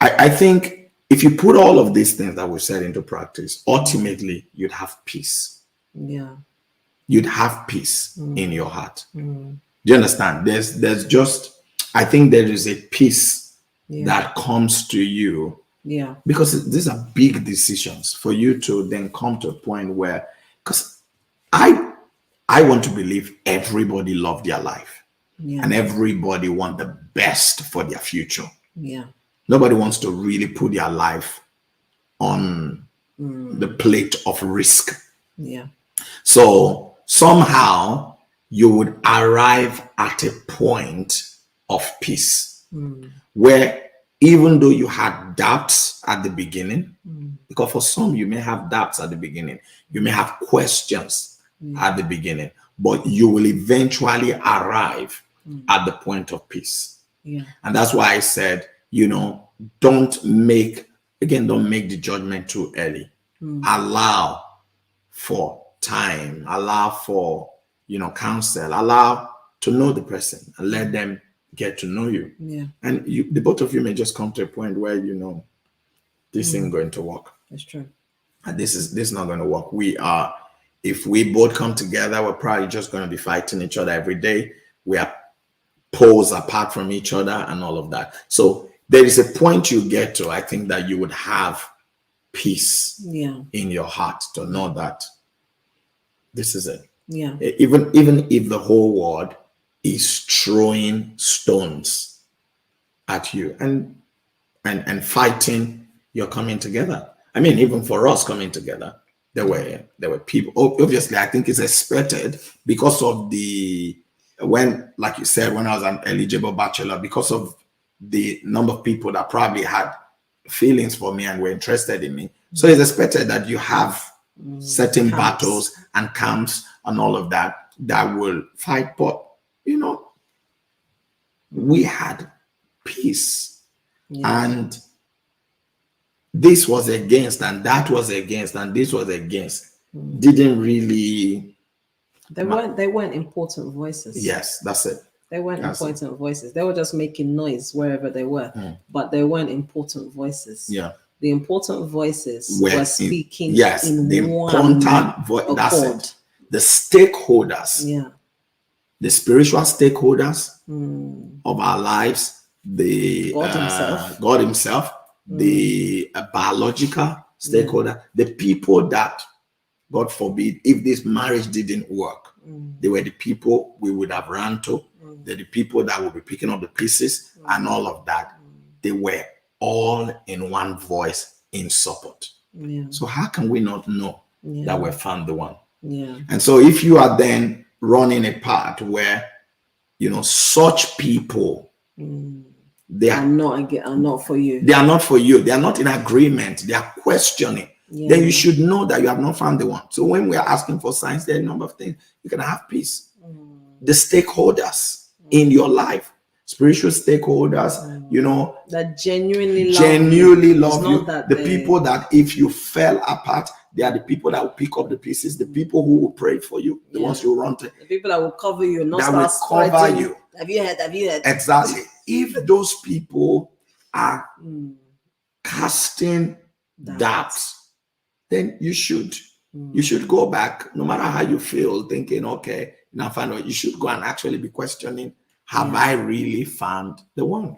I think if you put all of these things that we said into practice, ultimately you'd have peace. You'd have peace in your heart. Do you understand? There's just, I think there is a peace that comes to you. Because these are big decisions for you to then come to a point where, because I want to believe everybody loves their life and everybody wants the best for their future. Nobody wants to really put their life on the plate of risk. So somehow you would arrive at a point of peace where even though you had doubts at the beginning, because for some you may have doubts at the beginning, you may have questions at the beginning, but you will eventually arrive at the point of peace. And that's why I said, don't make the judgment too early. Allow for time, allow for, counsel, allow to know the person and let them get to know you. And the both of you may just come to a point where, this isn't going to work. That's true. And this is not going to work. If we both come together, we're probably just going to be fighting each other every day. We are poles apart from each other and all of that. So there is a point you get to, I think, that you would have peace in your heart to know that this is it. Even if the whole world is throwing stones at you. And and fighting your coming together. I mean, even for us coming together, there were people. Obviously, I think it's expected because of like you said, when I was an eligible bachelor, because of the number of people that probably had feelings for me and were interested in me. So it's expected that you have certain battles and camps and all of that will fight. But, we had peace. And this was against, and that was against, and this was against. Didn't really. They weren't important voices. Yes, that's it. They weren't important voices. They were just making noise wherever they were, but they weren't important voices. Yeah. The important voices were speaking in the important voice. That's it. The stakeholders. Yeah. The spiritual stakeholders of our lives. The God Himself. The biological stakeholder. The people that, God forbid, if this marriage didn't work, they were the people we would have run to. They're the people that would be picking up the pieces and all of that. They were all in one voice in support. So how can we not know that we found the one? And so if you are then running a path where, such people, they are not for you. They are not for you. They are not in agreement. They are questioning. Then you should know that you have not found the one. So when we are asking for signs, there are a number of things. You can have peace. The stakeholders in your life, spiritual stakeholders, that genuinely love you. The people that if you fell apart, they are the people that will pick up the pieces. The people who will pray for you, the ones you run to. The people that will cover you, not that start will cover you. Have you heard? Exactly. If those people are casting doubts, then you should go back, no matter how you feel, thinking, okay, now find out. You should go and actually be questioning, have I really found the one?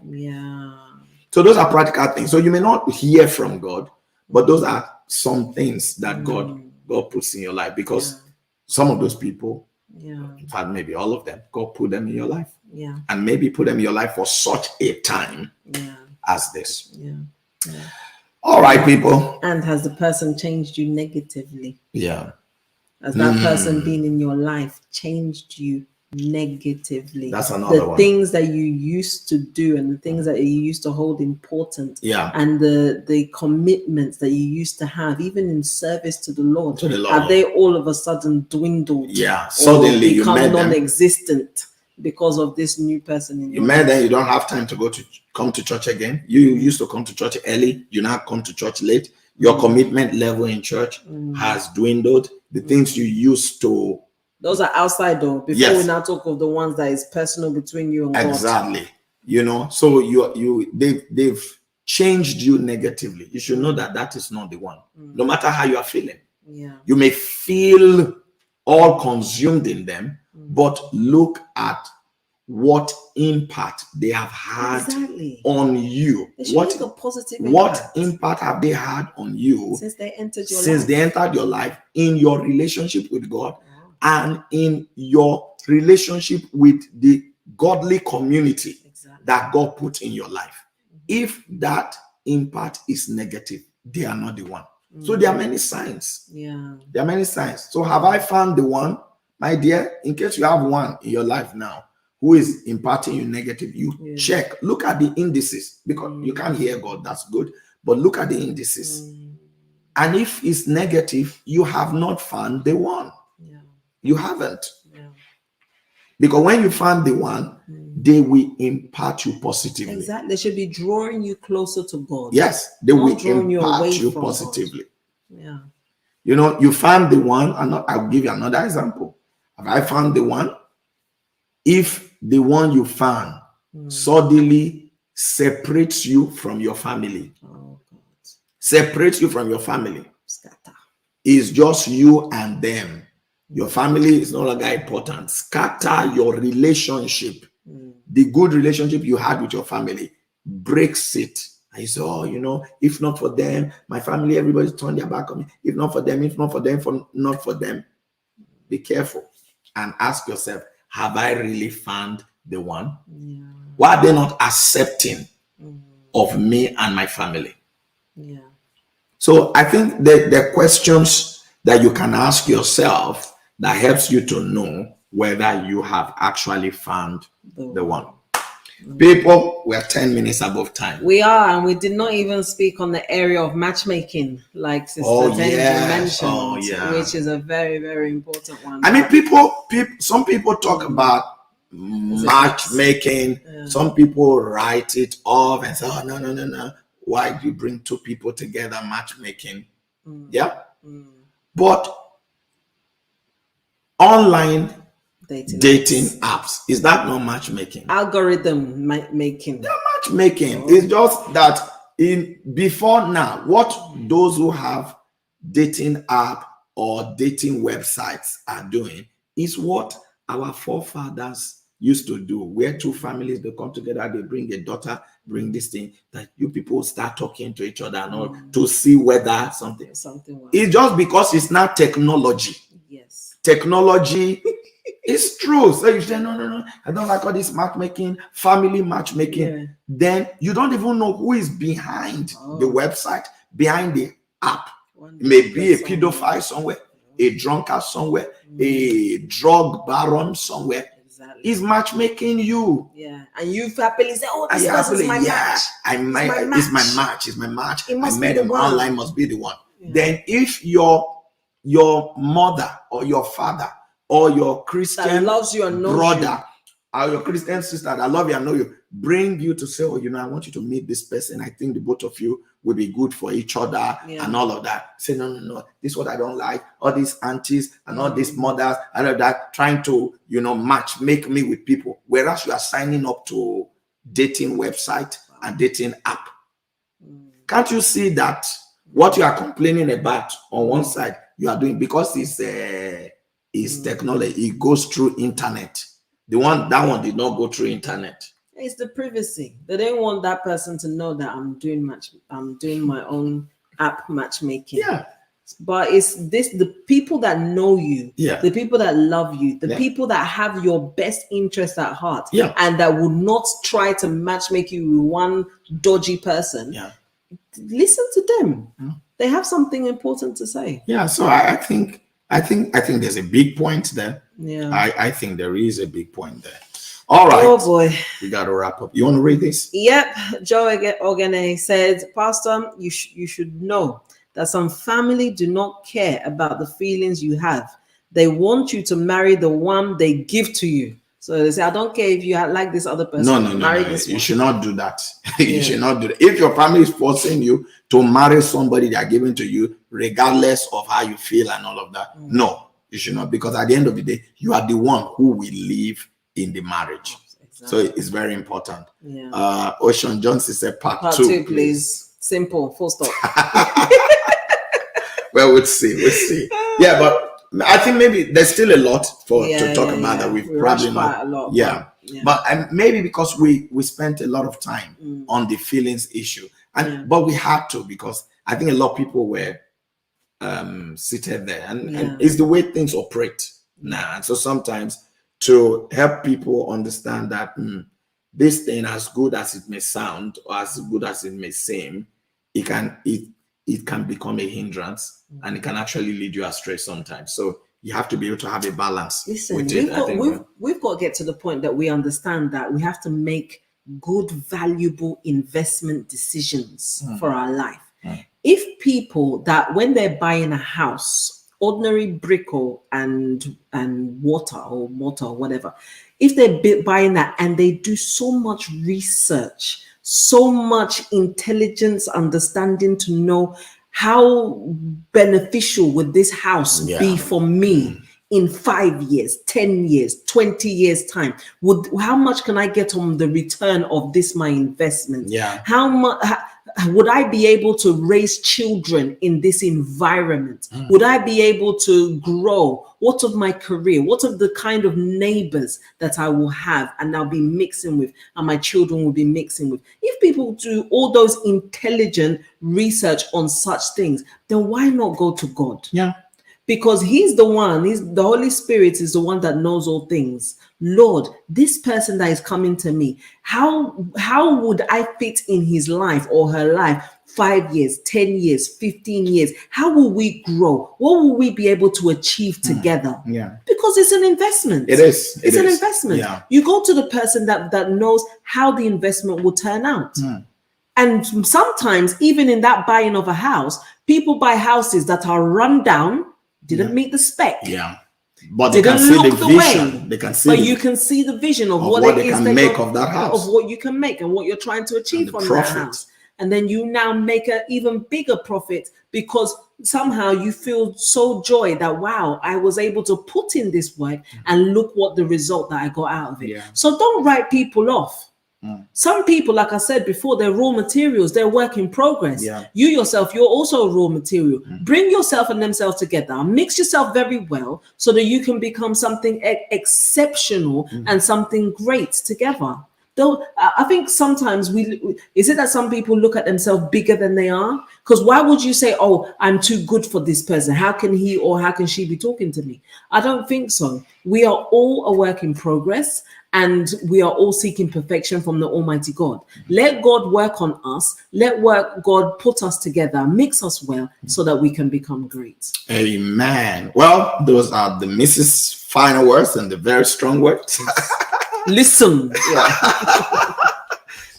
So those are practical things. So you may not hear from God, but those are some things that God puts in your life, because some of those people, in fact, maybe all of them, God put them in your life. And maybe put them in your life for such a time as this. All right, people. And has the person changed you negatively? Has that person been in your life changed you negatively? That's another one. The things that you used to do and the things that you used to hold important, and the commitments that you used to have, even in service to the Lord, have they all of a sudden dwindled? Suddenly you become met them, non-existent because of this new person in you met them. You don't have time to come to church again. You used to come to church early, you now come to church late. Your commitment level in church has dwindled. The things you used to, those are outside though. Before we now talk of the ones that is personal between you and God. Exactly. So they've changed you negatively. You should know that is not the one. No matter how you are feeling. You may feel all consumed in them, but look at what impact they have had on you. What impact have they had on you since they entered your life, in your relationship with God and in your relationship with the godly community that God put in your life? If that impact is negative, they are not the one. So there are many signs. There are many signs. So have I found the one? My dear, in case you have one in your life now who is imparting you negative, you check, look at the indices, because you can't hear God, that's good, but look at the indices. And if it's negative, you have not found the one. You haven't. Because when you find the one, they will impart you positively. Exactly. They should be drawing you closer to God. Yes, they will impart you positively. You found the one, and I'll give you another example. Have I found the one? If the one you found suddenly separates you from your family, separates you from your family, it's just you and them. Your family is no longer important. Scatter your relationship. The good relationship you had with your family, breaks it. And you say, if not for them, my family, everybody's turned their back on me. If not for them, not for them. Be careful and ask yourself, have I really found the one? Why are they not accepting of me and my family. Yeah. So I think that the questions that you can ask yourself that helps you to know whether you have actually found the one. People, we're 10 minutes above time. We are, and we did not even speak on the area of matchmaking, like Sister Benji mentioned, which is a very, very important one. I mean, some people talk about matchmaking. Some people write it off and say, oh, no. Why do you bring two people together, matchmaking? Yeah. But online dating apps, is that not matchmaking? Algorithm making. They're matchmaking. It's just that before now, what those who have dating app or dating websites are doing is what our forefathers used to do, where two families, they come together, they bring a daughter, bring this thing, that you people start talking to each other and all to see whether something it's just because it's not technology. Yes, technology is true. So you say no, I don't like all this matchmaking, family matchmaking. Then you don't even know who is behind the website, behind the app. Maybe a pedophile somewhere, a drunkard somewhere, a drug baron somewhere. Is matchmaking you. Yeah. And you happily say, oh, this is my match. It's my match. I met him online, must be the one. Then if your mother or your father or your Christian that loves you and knows brother or your Christian sister that love you and know you, bring you to say, oh, I want you to meet this person. I think the both of you will be good for each other and all of that. Say, no, this is what I don't like. All these aunties and all these mothers and all that trying to, make me with people. Whereas you are signing up to dating website and dating app. Can't you see that what you are complaining about on one side, you are doing because it's technology. It goes through internet. That one did not go through internet. It's the privacy. They don't want that person to know that I'm doing my own app matchmaking. Yeah. But it's the people that know you, the people that love you, the people that have your best interest at heart, and that would not try to matchmake you with one dodgy person. Yeah. Listen to them. They have something important to say. Yeah. So I think there's a big point there. Yeah. I think there is a big point there. All right. Oh boy. We got to wrap up. You want to read this? Yep. Joe Ogene said, Pastor, you should know that some family do not care about the feelings you have. They want you to marry the one they give to you. So they say, I don't care if you like this other person. No. You should not do that. You should not do that. If your family is forcing you to marry somebody they are giving to you, regardless of how you feel and all of that, no, you should not. Because at the end of the day, you are the one who will live in the marriage. Exactly. So it's very important. Yeah. Ocean Johnson said part two, please. Simple, full stop. Well, we'll see. Yeah, but I think maybe there's still a lot to talk about that we've probably not. A lot, but maybe because we spent a lot of time on the feelings issue, but we had to, because I think a lot of people were seated there, and it's the way things operate now. And so sometimes, to help people understand that this thing, as good as it may sound or as good as it may seem, it can become a hindrance, and it can actually lead you astray sometimes. So you have to be able to have a balance. Listen, with it, we've got to get to the point that we understand that we have to make good, valuable investment decisions for our life. If people that when they're buying a house, ordinary brick and mortar or whatever, if they're buying that and they do so much research, so much intelligence, understanding to know how beneficial would this house be for me in 5 years, 10 years, 20 years time, how much can I get on the return of this, my investment? How much would I be able to raise children in this environment? Would I be able to grow? What of my career? What of the kind of neighbors that I will have and I'll be mixing with, and my children will be mixing with? If people do all those intelligent research on such things, then why not go to God? because he's the Holy Spirit is the one that knows all things. Lord, this person that is coming to me, how would I fit in his life or her life? 5 years, 10 years, 15 years. How will we grow? What will we be able to achieve together? Yeah. Because it's an investment. It is. It's an investment. Yeah. You go to the person that knows how the investment will turn out. And sometimes, even in that buying of a house, people buy houses that are run down, didn't meet the spec. Yeah. But they can see the vision. They can see. But you can see the vision of what it they is can make of that house. Of what you can make and what you're trying to achieve from that house. And then you now make an even bigger profit because somehow you feel so joy that, wow, I was able to put in this work and look what the result that I got out of it. Yeah. So don't write people off. Some people, like I said before, they're raw materials, they're work in progress. Yeah. You yourself, you're also a raw material. Bring yourself and themselves together, mix yourself very well so that you can become something exceptional and something great together. Though I think sometimes is it that some people look at themselves bigger than they are? Because why would you say, oh, I'm too good for this person? How can he or how can she be talking to me? I don't think so. We are all a work in progress and we are all seeking perfection from the Almighty God. Let God work on us. Let God put us together, mix us well so that we can become great. Amen. Well, those are the Mrs. final words and the very strong words. Listen. Yeah.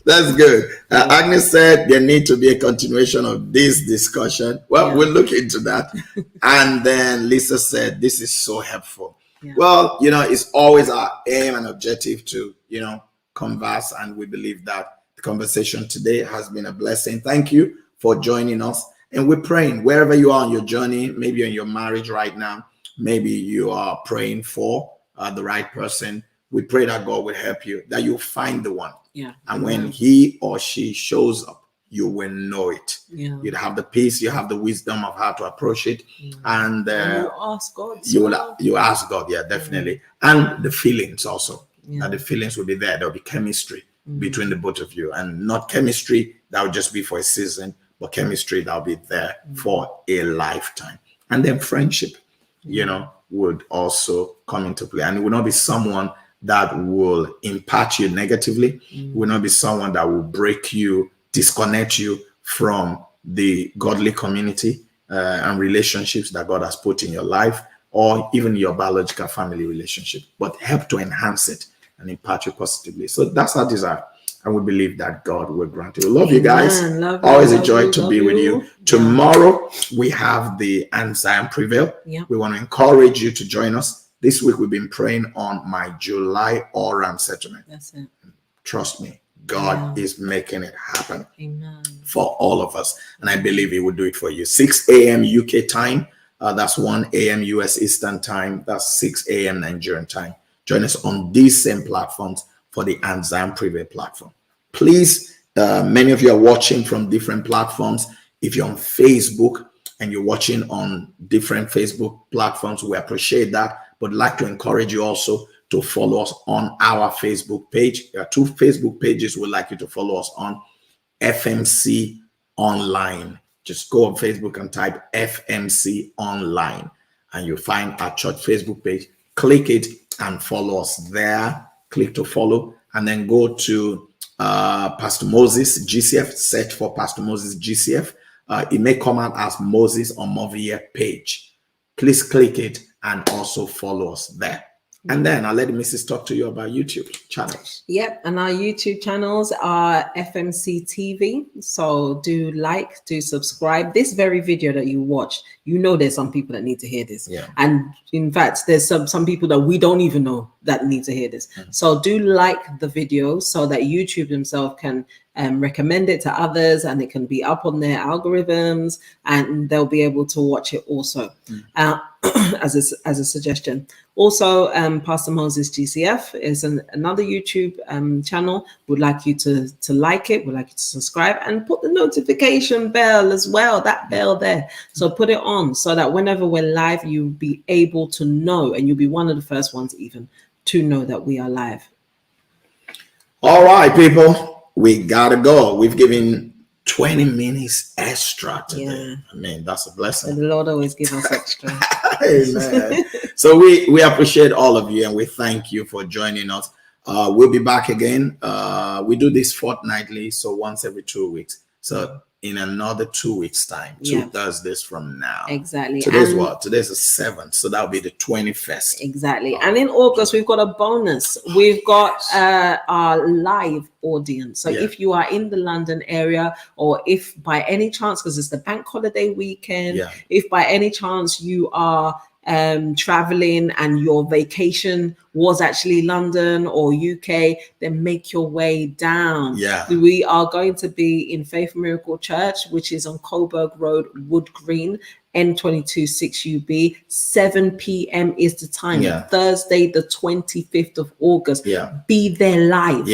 That's good. Agnes said there need to be a continuation of this discussion. Well, we'll look into that. And then Lisa said, this is so helpful. Yeah. Well, it's always our aim and objective to, converse. And we believe that the conversation today has been a blessing. Thank you for joining us. And we're praying wherever you are on your journey, maybe in your marriage right now, maybe you are praying for the right person. We pray that God will help you, that you'll find the one. Yeah. And when he or she shows up, you will know it. Yeah. You'd have the peace, you have the wisdom of how to approach it. Yeah. And you ask God. You ask God, definitely. And the feelings also. Yeah. That the feelings will be there. There'll be chemistry between the both of you. And not chemistry that will just be for a season, but chemistry that'll be there for a lifetime. And then friendship, would also come into play. And it will not be someone that will impact you negatively. Will not be someone that will break you, disconnect you from the godly community and relationships that God has put in your life, or even your biological family relationship, but help to enhance it and impact you positively. So that's our desire. And we believe that God will grant it. We love you guys. Always a joy to be with you. Tomorrow, we have the Answer and Prevail. Yeah. We want to encourage you to join us. This week, we've been praying on my July Oram settlement. That's it. Trust me, God is making it happen. Amen. For all of us. And I believe he will do it for you. 6 a.m. UK time. That's 1 a.m. US Eastern time. That's 6 a.m. Nigerian time. Join us on these same platforms for the Answer and Prevail platform. Please, many of you are watching from different platforms. If you're on Facebook and you're watching on different Facebook platforms, we appreciate that. But I'd like to encourage you also to follow us on our Facebook page. There are 2 Facebook pages we'd like you to follow us on. FMC Online. Just go on Facebook and type FMC Online and you'll find our church Facebook page. Click it and follow us there. Click to follow and then go to Pastor Moses GCF. Search for Pastor Moses GCF. It may come out as Moses Omoviye page. Please click it and also follow us there. And then I'll let Mrs. talk to you about YouTube channels. Yep. And our YouTube channels are FMC TV. So do subscribe. This very video that you watched, there's some people that need to hear this. Yeah. And in fact, there's some people that we don't even know that need to hear this. Mm-hmm. So do like the video so that YouTube themselves can recommend it to others and it can be up on their algorithms and they'll be able to watch it also. As a suggestion. Also, Pastor Moses GCF is another YouTube channel. Would like you to like it, would like you to subscribe and put the notification bell as well, that bell there. So put it on so that whenever we're live, you'll be able to know and you'll be one of the first ones even to know that we are live. All right, people, we gotta go. We've given 20 minutes extra today. Yeah. I mean, that's a blessing. And the Lord always gives us extra. Amen. So we appreciate all of you and we thank you for joining us. We'll be back again. We do this fortnightly, so once every 2 weeks. So in another 2 weeks' time, 2 Thursdays from now. Exactly. Today's what? Today's the 7th, so that'll be the 21st. Exactly. And in August, we've got a bonus. We've got our live audience. So if you are in the London area, or if by any chance, because it's the bank holiday weekend, if by any chance you are traveling and your vacation was actually London or UK, then make your way down. We are going to be in Faith Miracle Church, which is on Coburg Road, Wood Green, N22 6UB. 7 p.m. is the time. Thursday, the 25th of August. Be there live.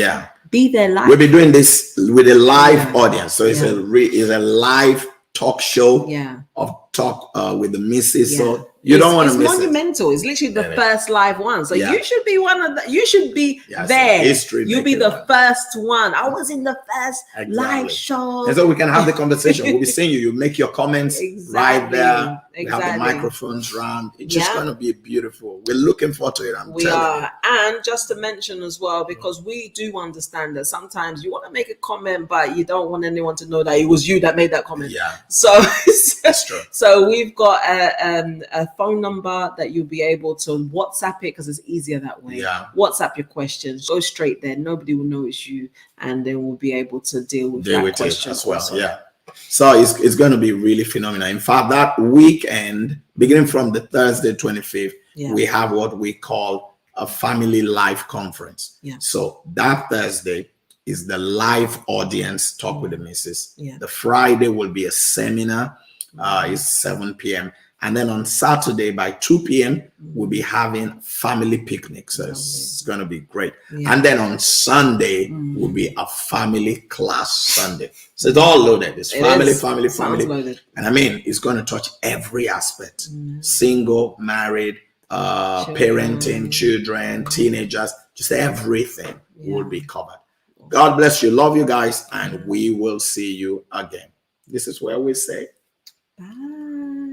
Be there live. We'll be doing this with a live audience. So it's a live talk show of talk with the missus. So you don't want to miss it. It's monumental. It's literally the first live one. So you should be one of the, you should be there. You'll be the first one. I was in the first live show. And so we can have the conversation. We'll be seeing you. You make your comments right there. We have the microphones around. It's just going to be beautiful. We're looking forward to it. We are. And just to mention as well, because we do understand that sometimes you want to make a comment, but you don't want anyone to know that it was you that made that comment. So that's true. So we've got a phone number that you'll be able to WhatsApp it, because it's easier that way. WhatsApp your questions. Go straight there. Nobody will know it's you, and then we'll be able to deal with that question as well. So it's going to be really phenomenal. In fact, that weekend, beginning from the Thursday 25th, we have what we call a family live conference. So that Thursday is the live audience talk with the missus. The Friday will be a seminar. It's 7 p.m. And then on Saturday by 2 p.m., we'll be having family picnics. So it's going to be great. And then on Sunday will be a family class Sunday. So it's all loaded. It's family. Loaded. And I mean, it's going to touch every aspect. Single, married, parenting, children, teenagers, just everything will be covered. God bless you. Love you guys. And we will see you again. This is where we say bye.